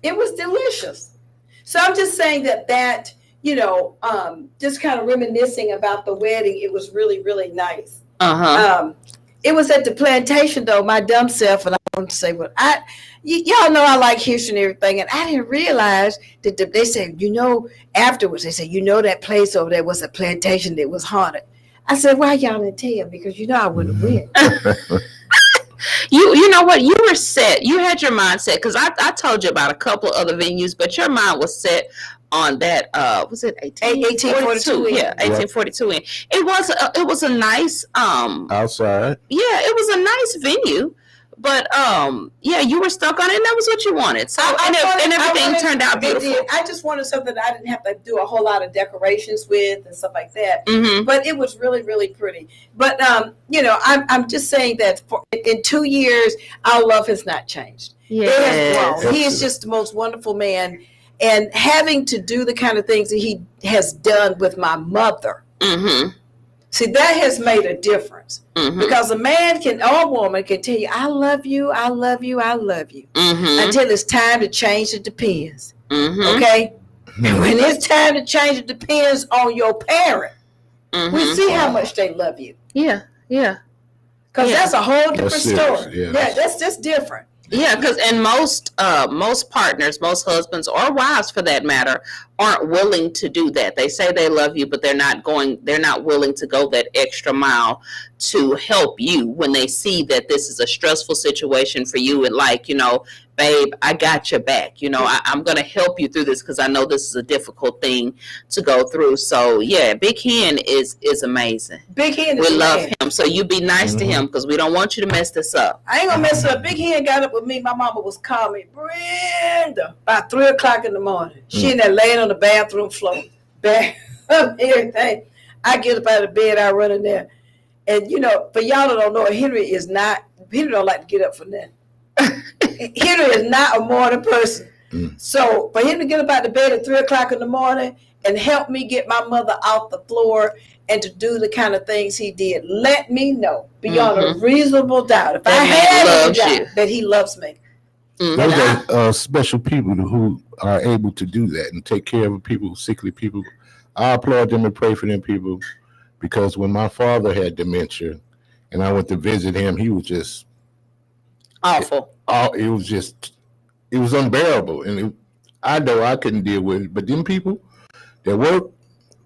It was delicious. So I'm just saying that just kind of reminiscing about the wedding, it was really, really nice. It was at the plantation, though, my dumb self, and I want to say, y'all know I like history and everything, and I didn't realize that they said, afterwards, they said, that place over there was a plantation that was haunted. I said, why y'all didn't tell? Because I would have went. You know what? You were set. You had your mind set, because I told you about a couple of other venues, but your mind was set on that. Was it 1842? Yeah, 1842. It was a nice outside. Yeah, it was a nice venue, but you were stuck on it, and that was what you wanted. So everything turned out beautiful. I just wanted something that I didn't have to do a whole lot of decorations with and stuff like that. But it was really, really pretty. But I'm just saying that in 2 years, our love has not changed. It has grown. He is just the most wonderful man. And having to do the kind of things that he has done with my mother, see, that has made a difference. Because a man or a woman can tell you, I love you, I love you, I love you, until it's time to change, it depends. Okay? And when it's time to change, it depends on your parent. We see how much they love you. Yeah. Because that's a whole different story. Yeah, that's just different. Yeah, because most partners, most husbands or wives for that matter, aren't willing to do that. They say they love you, but they're not willing to go that extra mile to help you when they see that this is a stressful situation for you, and babe, I got your back. I'm going to help you through this because I know this is a difficult thing to go through. So yeah, Big Hen is amazing. Big Hen, we love him. So you be nice to him, because we don't want you to mess this up. I ain't gonna mess up. Big Hen got up with me. My mama was calling me, Brenda, about 3 o'clock in the morning. She in there laying on the bathroom floor, everything. I get up out of bed, I run in there, and for y'all that don't know, Henry don't like to get up for nothing. Henry is not a morning person. So for him to get up out of bed at 3 o'clock in the morning and help me get my mother off the floor and to do the kind of things he did, let me know beyond a reasonable doubt, if I had a doubt, that he loves me. Those are special people who are able to do that and take care of people, sickly people. I applaud them and pray for them people, because when my father had dementia and I went to visit him, he was just awful. It was unbearable, and I know I couldn't deal with it. But them people that work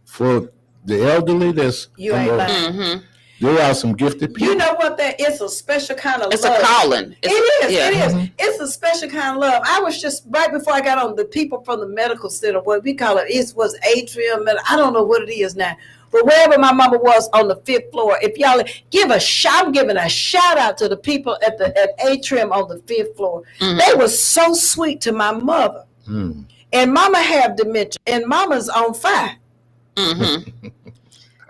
for the elderly, there are some gifted people. You know what? That is a special kind of love. It's a calling. It is. It's a special kind of love. I was just right before I got on, the people from the medical center, what we call it, was atrium, and I don't know what it is now. But wherever my mama was on the 5th floor, if y'all I'm giving a shout out to the people at Atrium on the 5th floor. They were so sweet to my mother. And mama had dementia, and mama's on fire.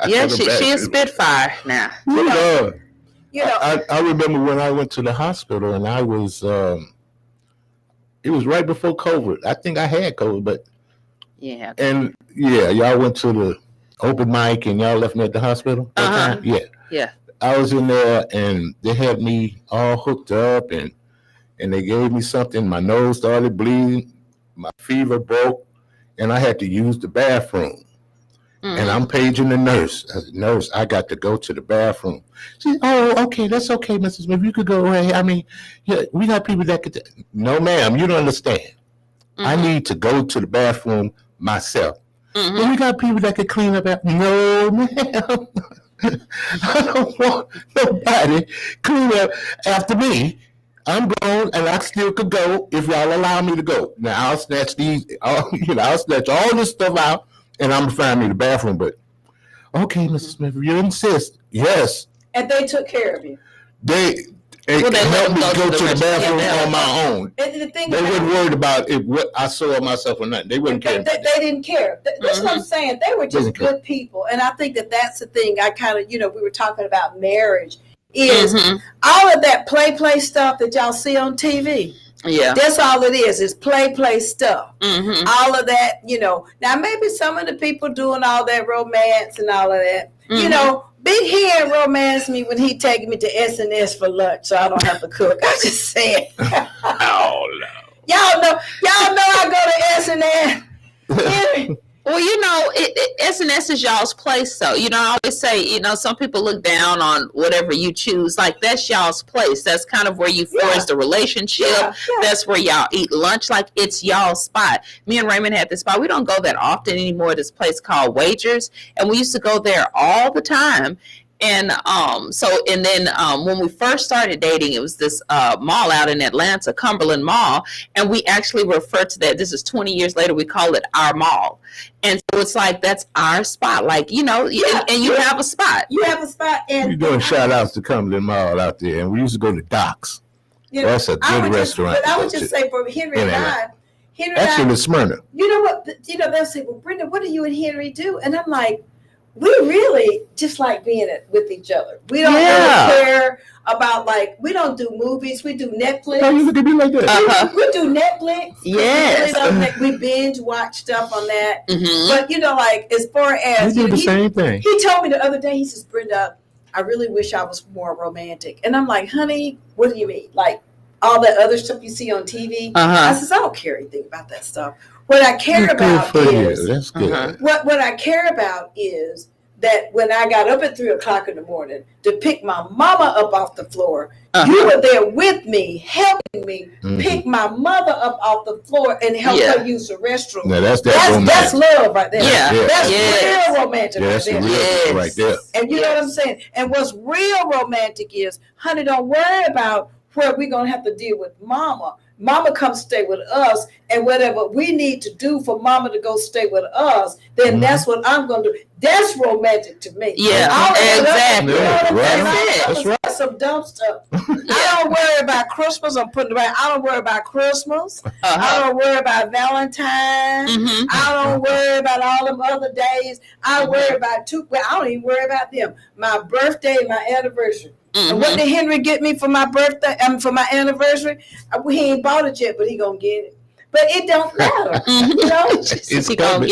Yeah, she is Spitfire now. I remember when I went to the hospital, and I was, it was right before COVID. I think I had COVID, but yeah. And y'all went to the open mic, and y'all left me at the hospital that time? Yeah. I was in there, and they had me all hooked up, and they gave me something. My nose started bleeding, my fever broke, and I had to use the bathroom. And I'm paging the nurse. I said, "Nurse, I got to go to the bathroom." She said, "Oh, okay, that's okay, Mrs. Smith. You could go away. I mean, we got people that could." No, ma'am, you don't understand. I need to go to the bathroom myself. Well, we got people that could clean up after. No, ma'am. I don't want nobody clean up after me. I'm grown, and I still could go if y'all allow me to go. Now I'll snatch I'll snatch all this stuff out, and I'm gonna find me the bathroom. But okay, Mrs. Smith, if you insist, yes. And they took care of you. They helped me go to the bathroom on my own. They weren't worried about what I saw myself or nothing. They wouldn't care. They didn't care. That's what I'm saying. They were just good people, and I think that's the thing. I kind of, we were talking about marriage. Is all of that play stuff that y'all see on TV. Yeah. That's all it is. It's play stuff. All of that, Now, maybe some of the people doing all that romance and all of that, Big Hen romanced me when he taking me to S&S for lunch, so I don't have to cook. I'm just saying. Oh, no. Y'all know I go to S&S. Well, S&S is y'all's place, though. I always say, some people look down on whatever you choose. Like, that's y'all's place. That's kind of where you forge the relationship. Yeah. That's where y'all eat lunch. Like, it's y'all's spot. Me and Raymond had this spot. We don't go that often anymore, this place called Wagers. And we used to go there all the time. And when we first started dating, it was this mall out in Atlanta, Cumberland Mall, and we actually refer to that. This is 20 years later. We call it our mall, and so it's like that's our spot. Like and you have a spot. You have a spot, and you're doing shout outs to Cumberland Mall out there, and we used to go to Doc's. That's a good restaurant. But I would just say for Henry and I. Actually, it's Smyrna. You know what? They'll say, "Well, Brenda, what do you and Henry do?" And I'm like, we really just like being with each other. We don't really care about we don't do movies. We do Netflix. Oh, you look at me like that. We do Netflix. Yes. We binge watch stuff on that. But as far as we do the same thing. He told me the other day. He says, "Brenda, I really wish I was more romantic." And I'm like, "Honey, what do you mean? Like all that other stuff you see on TV?" I says, "I don't care anything about that stuff. What I care about is that's good. What I care about is that when I got up at 3:00 in the morning to pick my mama up off the floor, you were there with me, helping me pick my mother up off the floor and help her use the restroom. Now that's love right there. Yeah. That's real romantic right there. Real right there. And you know what I'm saying? And what's real romantic is, honey, don't worry about where we're going to have to deal with mama. Mama come stay with us, and whatever we need to do for mama to go stay with us, then that's what I'm going to do. That's romantic to me. Yeah, exactly. That's right. Some dumb stuff. I don't worry about Christmas. I'm putting it right. I don't worry about Christmas. I don't worry about Valentine's. I don't worry about all them other days. I worry about I don't even worry about them. My birthday, my anniversary. And what did Henry get me for my birthday? For my anniversary? He ain't bought it yet, but he gonna get it. But it don't matter, It's coming.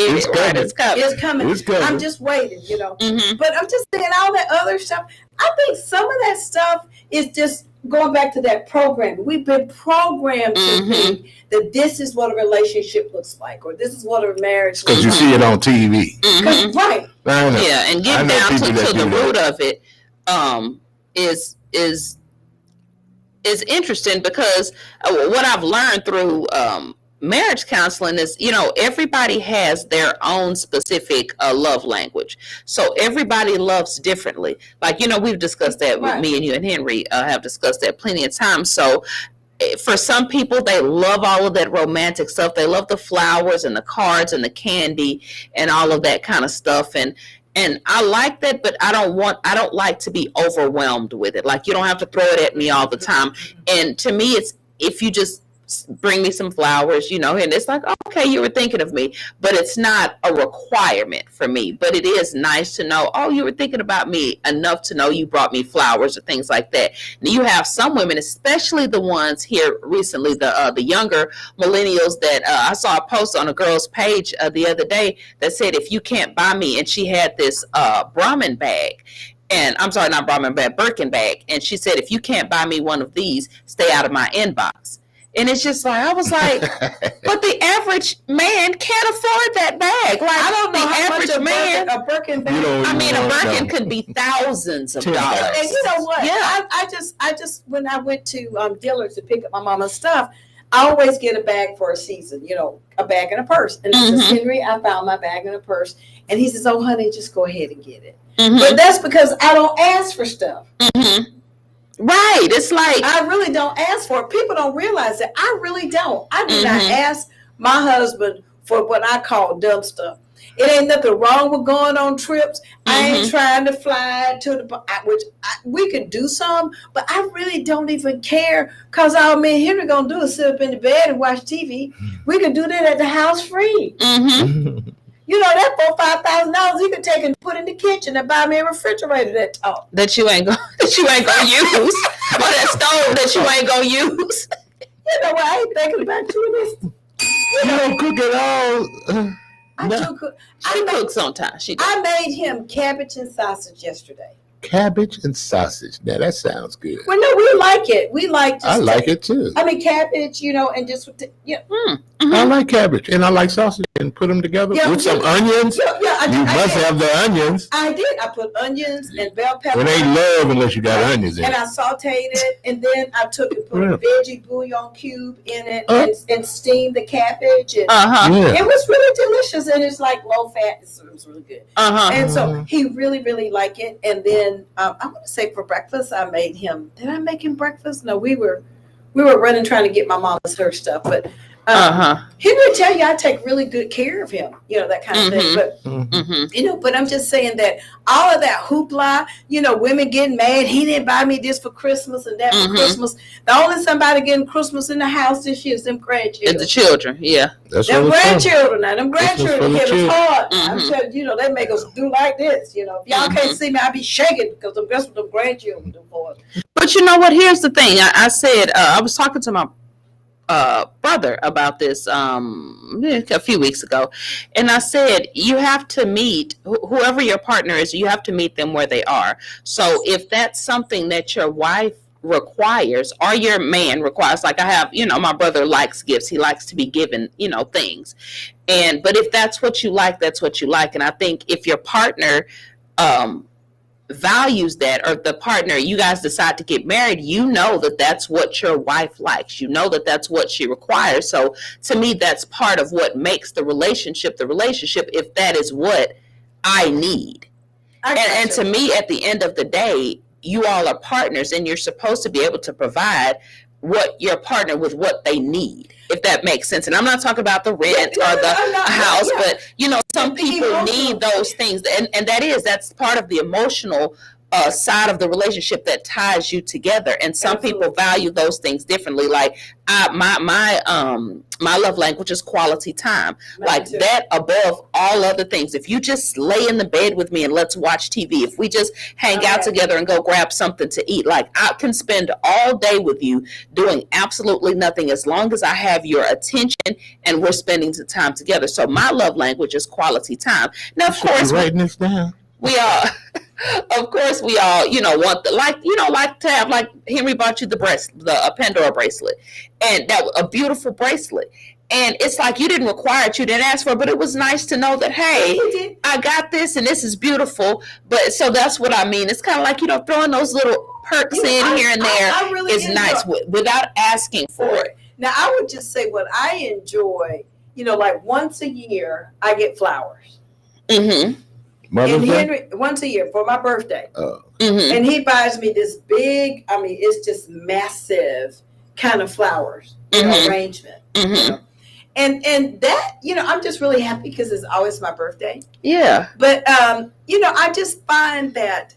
It's coming. I'm just waiting, But I'm just saying all that other stuff. I think some of that stuff is just going back to that program. We've been programmed to think that this is what a relationship looks like, or this is what a marriage looks like. Because you see it on TV. Right. I know. Yeah, and getting down to the root of it is interesting, because what I've learned through marriage counseling is, everybody has their own specific love language. So everybody loves differently. Like, we've discussed that with me and you and Henry have discussed that plenty of times. So for some people, they love all of that romantic stuff. They love the flowers and the cards and the candy and all of that kind of stuff. And And I like that, but I don't like to be overwhelmed with it. Like, you don't have to throw it at me all the time. And to me, it's, if you just bring me some flowers, and it's like, okay, you were thinking of me, but it's not a requirement for me. But it is nice to know, oh, you were thinking about me enough to know you brought me flowers or things like that. Now, you have some women, especially the ones here recently, the younger millennials, that I saw a post on a girl's page the other day that said, if you can't buy me, and she had this Brahmin bag. And I'm sorry, not Brahmin bag, Birkin bag. And she said, if you can't buy me one of these, stay out of my inbox. And it's just like, I was like, but the average man can't afford that bag. Like, I don't know the how average much man, a Birkin bag. I mean, a Birkin could be thousands of dollars. And you know what? Yeah. I just when I went to Dillard's to pick up my mama's stuff, I always get a bag for a season, a bag and a purse. And I says, Henry, I found my bag and a purse. And he says, oh, honey, just go ahead and get it. But that's because I don't ask for stuff. Right. It's like, I really don't ask for it. People don't realize that. I really don't. I do not ask my husband for what I call dumb stuff. It ain't nothing wrong with going on trips. I ain't trying to fly to we could do some, but I really don't even care, because all me and Henry gonna do is sit up in the bed and watch TV. We could do that at the house free. That $4,000-$5,000 you could take and put in the kitchen and buy me a refrigerator that you ain't gonna use, or that stove that you ain't gonna use. You know what? I ain't thinking about you this. You don't cook at all. She cooks sometimes. I made him cabbage and sausage yesterday. Cabbage and sausage. Now that sounds good. Well, no, we like it. We like. I like it too. I mean, cabbage, and just I like cabbage and I like sausage, and put them together with some onions. You must have the onions. I did. I put onions and bell pepper. It ain't love unless you got onions in it. And I sauteed it, and then I took and put a veggie bouillon cube in it, and steamed the cabbage. And it was really delicious, and it's like low fat. It was really good. And so he really, really liked it. And then I want to say for breakfast, I made him. Did I make him breakfast? No, we were running trying to get my mama's her stuff, but. He would tell you I take really good care of him, that kind of thing. But but I'm just saying that all of that hoopla, women getting mad. He didn't buy me this for Christmas and that for Christmas. The only somebody getting Christmas in the house this year is them grandchildren. It's the children, yeah. Them grandchildren. Now them grandchildren hit us hard. I'm telling you, they make us do like this. If y'all can't see me, I be shaking because that's what them grandchildren do for us. But you know what? Here's the thing. I said I was talking to my brother about this a few weeks ago, and I said you have to meet whoever your partner is. You have to meet them where they are. So if that's something that your wife requires or your man requires, like I have, my brother likes gifts. He likes to be given, things, but if that's what you like, that's what you like. And I think if your partner values that, or the partner, you guys decide to get married, that's what your wife likes, that's what she requires. So to me, that's part of what makes the relationship if that is what I need. And to me, at the end of the day, you all are partners, and you're supposed to be able to provide what your partner with what they need, if that makes sense. And I'm not talking about the rent or the house, but some people need those things, and that's part of the emotional side of the relationship that ties you together. And some people value those things differently. Like my love language is quality time. That above all other things. If you just lay in the bed with me and let's watch TV, if we just hang out together and go grab something to eat, I can spend all day with you doing absolutely nothing as long as I have your attention and we're spending some time together. So my love language is quality time. Now, of course, writing this down. We all, of course, want like to have, like Henry bought you the Pandora bracelet, and that was a beautiful bracelet. And it's like you didn't require it, you didn't ask for it, but it was nice to know that, hey, I got this and this is beautiful. But so that's what I mean. It's kind of like, throwing those little perks in here and there is nice without asking for it. Now, I would just say what I enjoy, like once a year, I get flowers. Mother's Day? Henry, once a year for my birthday. And he buys me this big, it's just massive kind of flowers arrangement. And that, I'm just really happy because it's always my birthday. Yeah. But, I just find that,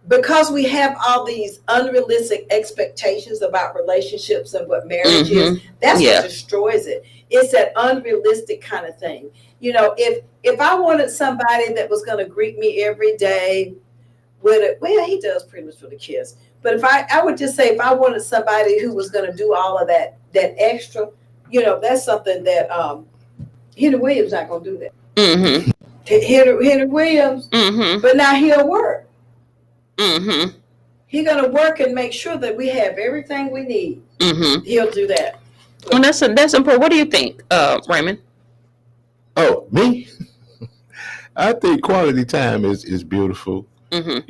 because we have all these unrealistic expectations about relationships and what marriage is, that's what destroys it. It's that unrealistic kind of thing. If I wanted somebody that was going to greet me every day he does pretty much for the kids. But if I would just say, if I wanted somebody who was going to do all of that extra, that's something that Henry Williams not going to do that. Mm-hmm. Henry Williams, but now he'll work. Mm-hmm. He's going to work and make sure that we have everything we need. Mm-hmm. He'll do that. Well, that's important. What do you think, Raymond? Oh, me? I think quality time is beautiful, and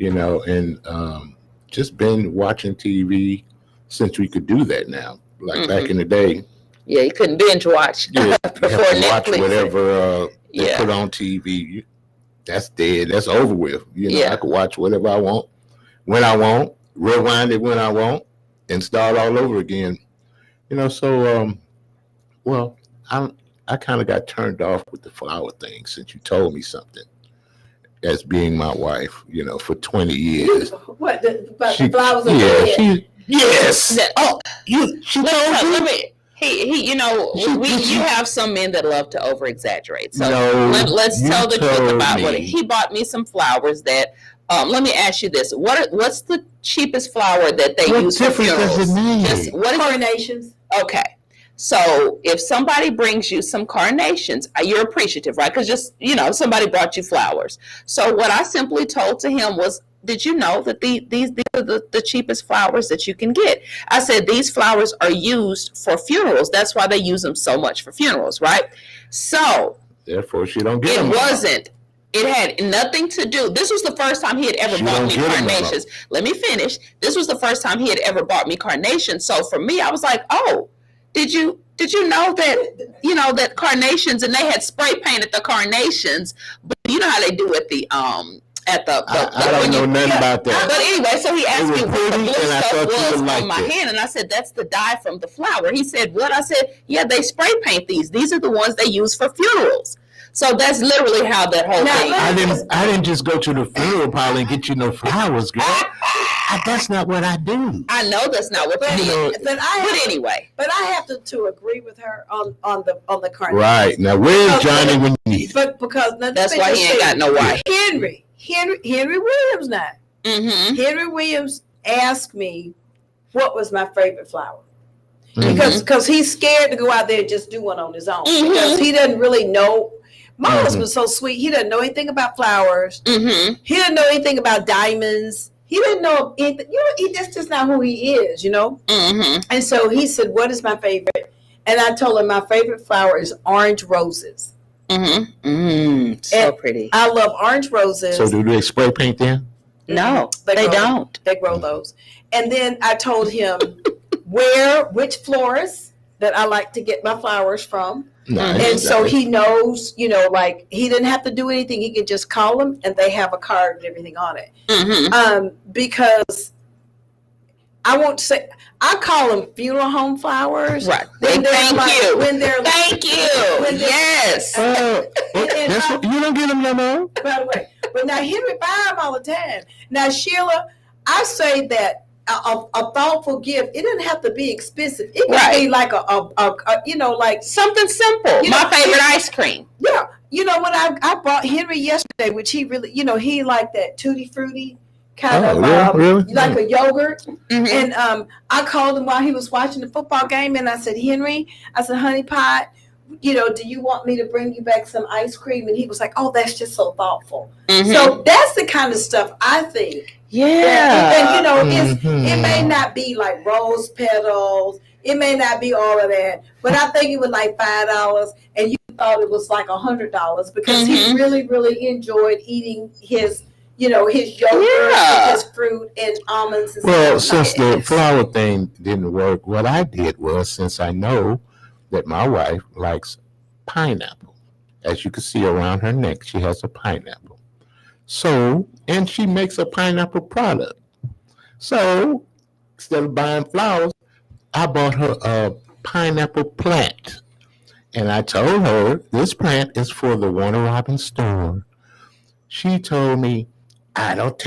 just been watching TV since we could do that now. Like back in the day. Yeah, you couldn't binge watch. Yeah, before you have to watch Netflix. whatever they put on TV. That's dead. That's over with. I could watch whatever I want, when I want, rewind it when I want, and start all over again. So I kind of got turned off with the flower thing since you told me something. As being my wife, for 20 years. What? The flowers on your head? Yes. You have some men that love to over exaggerate. So let's tell the truth about what he bought me some flowers that. Let me ask you this: what's the cheapest flower that they use for funerals? Does it mean? Carnations. Okay. So if somebody brings you some carnations, you're appreciative, right? Because somebody brought you flowers. So what I simply told to him was, did you know that these are the cheapest flowers that you can get? I said, these flowers are used for funerals. That's why they use them so much for funerals, right? So therefore, she don't get them. It wasn't. It had nothing to do. This was the first time he had ever bought me carnations. Let me finish. This was the first time he had ever bought me carnations. So for me, I was like, oh, did you know that, that carnations, and they had spray painted the carnations, but you know how they do at the I don't know nothing about that. But anyway, so he asked me what the blue stuff was on my hand, and I said, that's the dye from the flower. He said, what? I said, yeah, they spray paint these. These are the ones they use for funerals. So that's literally how that whole thing. I didn't just go to the funeral parlor and get you no flowers, girl. That's not what I do. I know that's not what you do. But anyway. But I have to agree with her on the carnation. Right. Now where's Johnny when you need it? But because that's why he ain't got no wife. Henry Williams now. Mm-hmm. Henry Williams asked me what was my favorite flower. Because he's scared to go out there and just do one on his own. Because he doesn't really know. My husband's so sweet. He doesn't know anything about flowers. He doesn't know anything about diamonds. He didn't know anything. That's just not who he is, And so he said, what is my favorite? And I told him my favorite flower is orange roses. So pretty. I love orange roses. So do they spray paint them? No, they don't. They grow those. And then I told him which florist that I like to get my flowers from. Nice. And so he knows, he didn't have to do anything. He could just call them and they have a card and everything on it. Because I won't say, I call them funeral home flowers. Right. Thank you. Yes. You don't get them no more. By the way, but now Henry buy them all the time. Now Sheila, I say that a thoughtful gift, it doesn't have to be expensive. It can be like like something simple. My favorite ice cream. Yeah. When I brought Henry yesterday, which he really, he liked that tutti frutti kind of really? Like a yogurt. And I called him while he was watching the football game, and I said, Henry, honey pot, do you want me to bring you back some ice cream? And he was like, oh, that's just so thoughtful. So that's the kind of stuff I think. Yeah. And it may not be like rose petals. It may not be all of that, but I think it was like $5, and you thought it was like $100 because he really, really enjoyed eating his yogurt, his fruit, and almonds. And well, since the flower thing didn't work, what I did was, since I know that my wife likes pineapple, as you can see around her neck, she has a pineapple. So, and she makes a pineapple product. So, instead of buying flowers, I bought her a pineapple plant. And I told her, this plant is for the Warner Robin store. She told me, I don't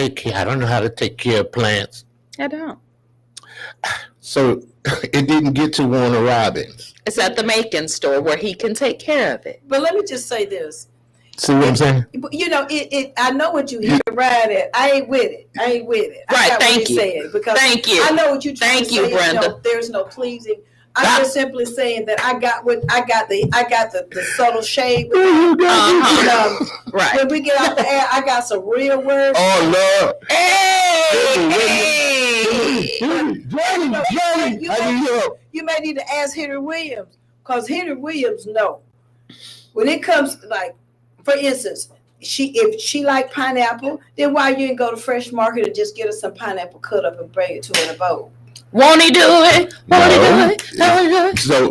know how to take care of plants. I don't. So it didn't get to Warner Robin's. It's at the Macon store where he can take care of it. But let me just say this. See what I'm saying? You know, I know what you hear right at. I ain't with it. Right, I got thank what you. Saying because Thank you. I know what you're trying Thank to you, say. Brenda. You know, there's no pleasing. I'm just simply saying that I got the subtle shade. Right. When we get out the air, I got some real words. Oh, Lord. Hey! You may need to ask Henry Williams, because Henry Williams know when it comes, like, for instance, if she like pineapple, then why you didn't go to Fresh Market and just get her some pineapple cut up and bring it to her in a bowl? Won't he do it? Won't he do it? So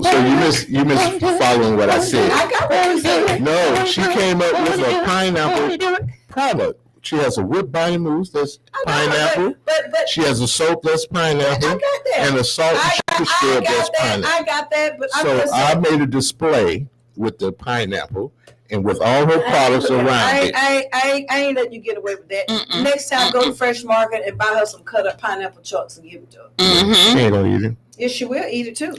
you miss following what I said. I got what you said. No, she came up with a pineapple product. She has a wood body mousse that's pineapple. But She has a soap that's pineapple. I got that. And a salt and sugar syrup that's pineapple. I got that. But I'm So just I saying, made a display with the pineapple and with all her products around it. I ain't letting you get away with that. Next time, go to Fresh Market and buy her some cut up pineapple chunks and give it to her. She ain't gonna eat it. Yes, she will eat it too.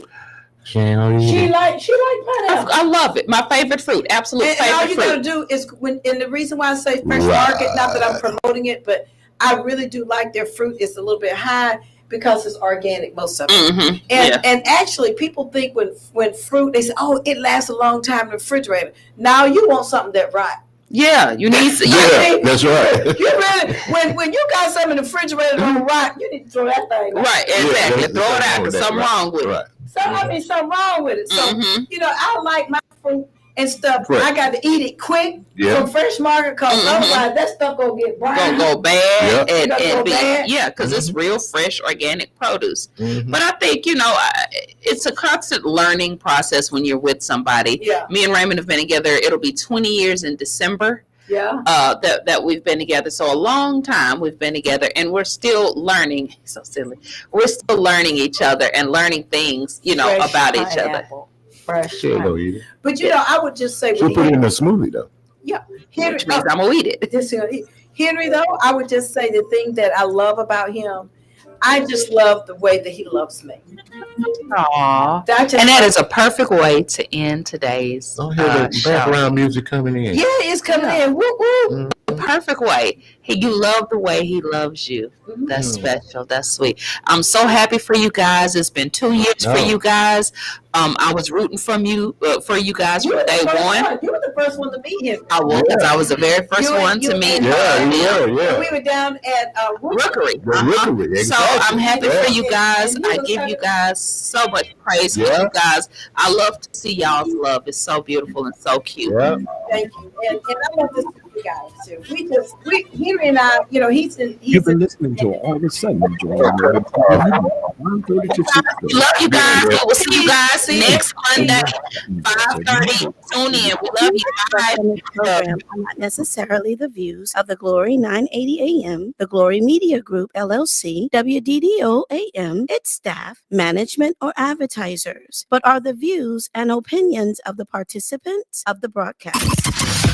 She ain't gonna eat She it. like pineapple. I love it. My favorite fruit. Absolute And all favorite you fruit. gotta do is and the reason why I say Fresh Right. Market, not that I'm promoting it, but I really do like their fruit. It's a little bit high because it's organic, most of it. And actually, people think when fruit, they say, oh, it lasts a long time in the refrigerator. Now you want something that right. Yeah, you need to. Yeah, that's right. You really when you got something in the refrigerator on right, you need to throw that thing out. Right, exactly. Yeah, Throw it out because that's something right. wrong with it. Right. Something wrong with it. So you know, I like my fruit and stuff. Right. I got to eat it quick from Fresh Market because otherwise that stuff gonna get brown. Gonna go bad Yep. and be bad. because it's real fresh organic produce. Mhm. But I think it's a constant learning process when you're with somebody. Yeah. Me and Raymond have been together. It'll be 20 years in December. Yeah. That we've been together. So a long time we've been together, and we're still learning. So silly. We're still learning each other and learning things, Fresh about each other. pineapple. Fresh. She ain't gonna eat it. But you know, I would just say She'll with put it in Henry, a smoothie though. Which means I'm gonna eat it. Henry, though, I would just say the thing that I love about him, I just love the way that he loves me. Aww. And that is a perfect way to end today's Don't hear the show. background music coming in. Yeah, it's coming in. Woo woo. Perfect way. You love the way he loves you. That's special. That's sweet. I'm so happy for you guys. It's been 2 years for you guys. I was rooting for you guys from day one. You were the first one to meet him. I was. I was the very first one to meet him. Yeah. We were down at Rookery. The Rookery, So exactly. I'm happy for you guys. And I give you guys so much praise for you guys. I love to see y'all's love. It's so beautiful and so cute. Yeah. Thank you. And I want this for you guys too. Henry and I, he's You've been listening to All of a Sudden. We love you guys. We will see you guys next Monday, 5:30. Tune in. We love you. Bye. This program are not necessarily the views of the Glory 980 AM, the Glory Media Group LLC, WDDO AM, its staff, management, or advertisers, but are the views and opinions of the participants of the broadcast.